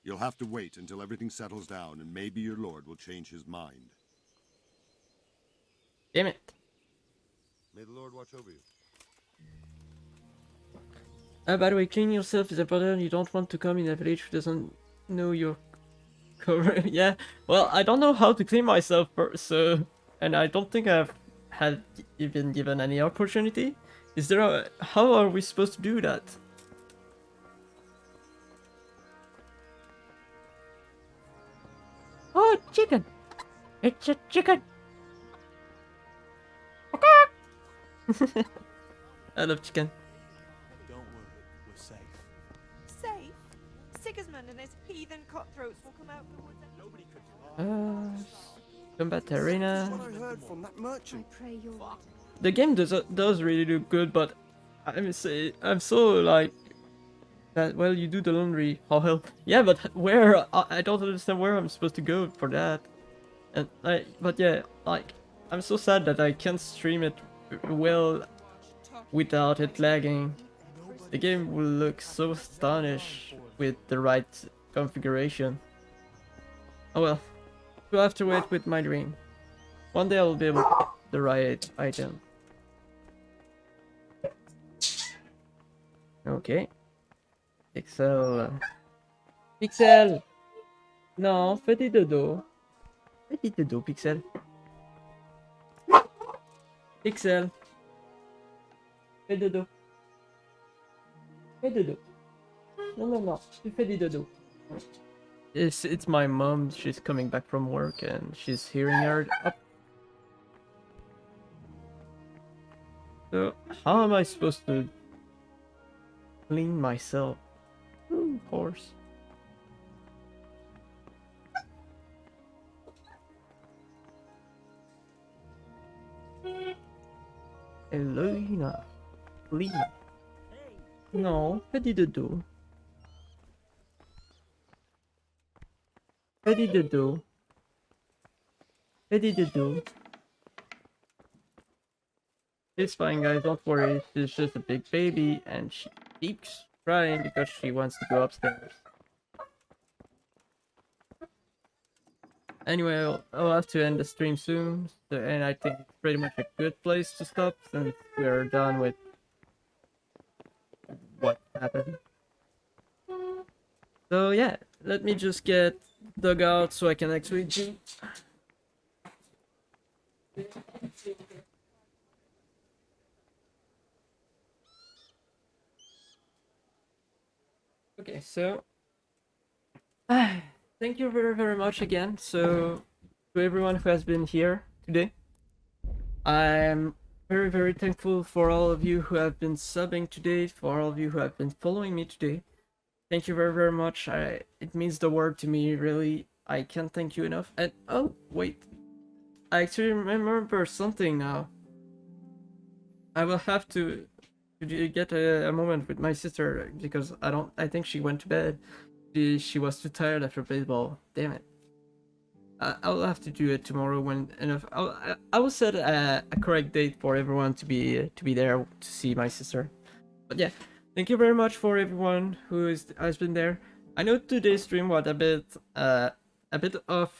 You'll have to wait until everything settles down, and maybe your lord will change his mind. Damn it. May the Lord watch over you. By the way, cleaning yourself is important. You don't want to come in a village who doesn't know your cover. Yeah, well, I don't know how to clean myself first, so... And I don't think I've had even given any opportunity. Is there a... How are we supposed to do that? Oh, chicken! It's a chicken! I love chicken. Don't worry, we're safe. Safe? Sigismund and his heathen cutthroats will come out of the woods. Nobody could. Combat arena. What I heard from that merchant. The game does really look good, but I'm so like that. Well, you do the laundry. Oh hell, yeah, but where? I don't understand where I'm supposed to go for that. And but yeah, like I'm so sad that I can't stream it well without it lagging. The game will look so stylish with the right configuration. Oh well, we'll have to wait with my dream. One day I'll be able to get the right item. Okay. Pixel. Pixel! Non, fais des dodo. Fais des dodo, Pixel. Pixel. Fais dodo. Fais dodo. Non, non, non. Tu fais des dodo. It's my mom. She's coming back from work and she's hearing her up. So, how am I supposed to clean myself? Ooh, horse. Elena. Lena. Non, fais du dodo. Fais du dodo. Fais du dodo. It's fine, guys, don't worry. She's just a big baby and she keeps crying because she wants to go upstairs. Anyway, I'll have to end the stream soon, and I think it's pretty much a good place to stop since we're done with what happened. So yeah, let me just get dug out so I can actually do. Okay, so thank you very much again. So to everyone who has been here today, I'm very thankful for all of you who have been subbing today, for all of you who have been following me today. Thank you very much. It means the world to me, really. I can't thank you enough. And oh wait, I actually remember something now. I will have to get a moment with my sister because I think she went to bed. She was too tired after baseball. Damn it. I'll have to do it tomorrow when enough. I will set a correct date for everyone to be there to see my sister. But yeah, thank you very much for everyone who has been there. I know today's stream was a bit of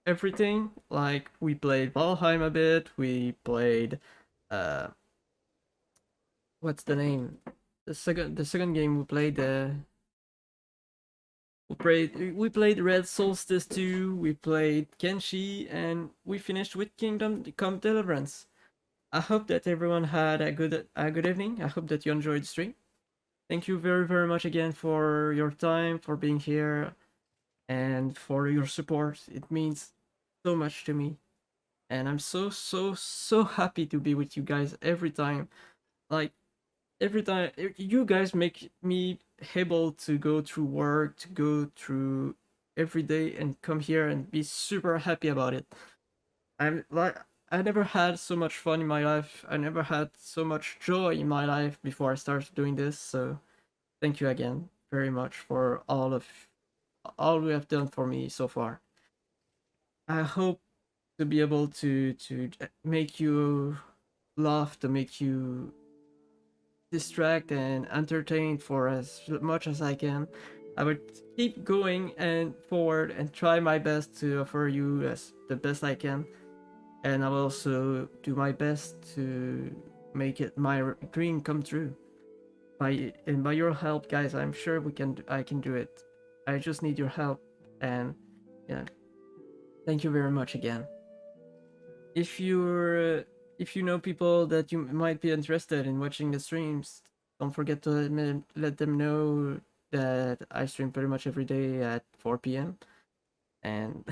everything. Like we played Valheim a bit. We played what's the name? The second game we played. We played Red Solstice 2, we played Kenshi, and we finished with Kingdom Come Deliverance. I hope that everyone had a good evening. I hope that you enjoyed the stream. Thank you very much again for your time, for being here, and for your support. It means so much to me. And I'm so happy to be with you guys every time. Like, every time you guys make me able to go through work, to go through every day and come here and be super happy about it. I never had so much fun in my life. I never had so much joy in my life before I started doing this. So thank you again very much for all you have done for me so far. I hope to be able to make you laugh, to make you distract and entertain for as much as I can. I would keep going and forward and try my best to offer you as the best I can, and I will also do my best to make it my dream come true. By your help, guys, I'm sure I can do it. I just need your help, and yeah, thank you very much again. If you know people that you might be interested in watching the streams, don't forget to let them know that I stream pretty much every day at 4 p.m. and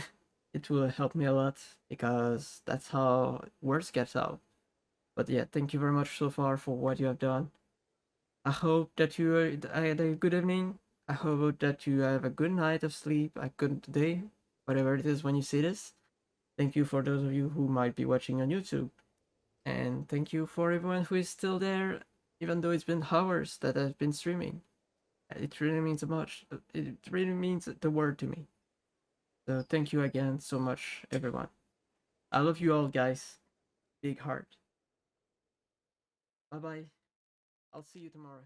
it will help me a lot because that's how words get out. But yeah, thank you very much so far for what you have done. I hope that you had a good evening. I hope that you have a good night of sleep, a good day, whatever it is when you see this. Thank you for those of you who might be watching on YouTube. And thank you for everyone who is still there, even though it's been hours that I've been streaming. It really means much. It really means the world to me. So thank you again so much, everyone. I love you all, guys. Big heart. Bye bye. I'll see you tomorrow.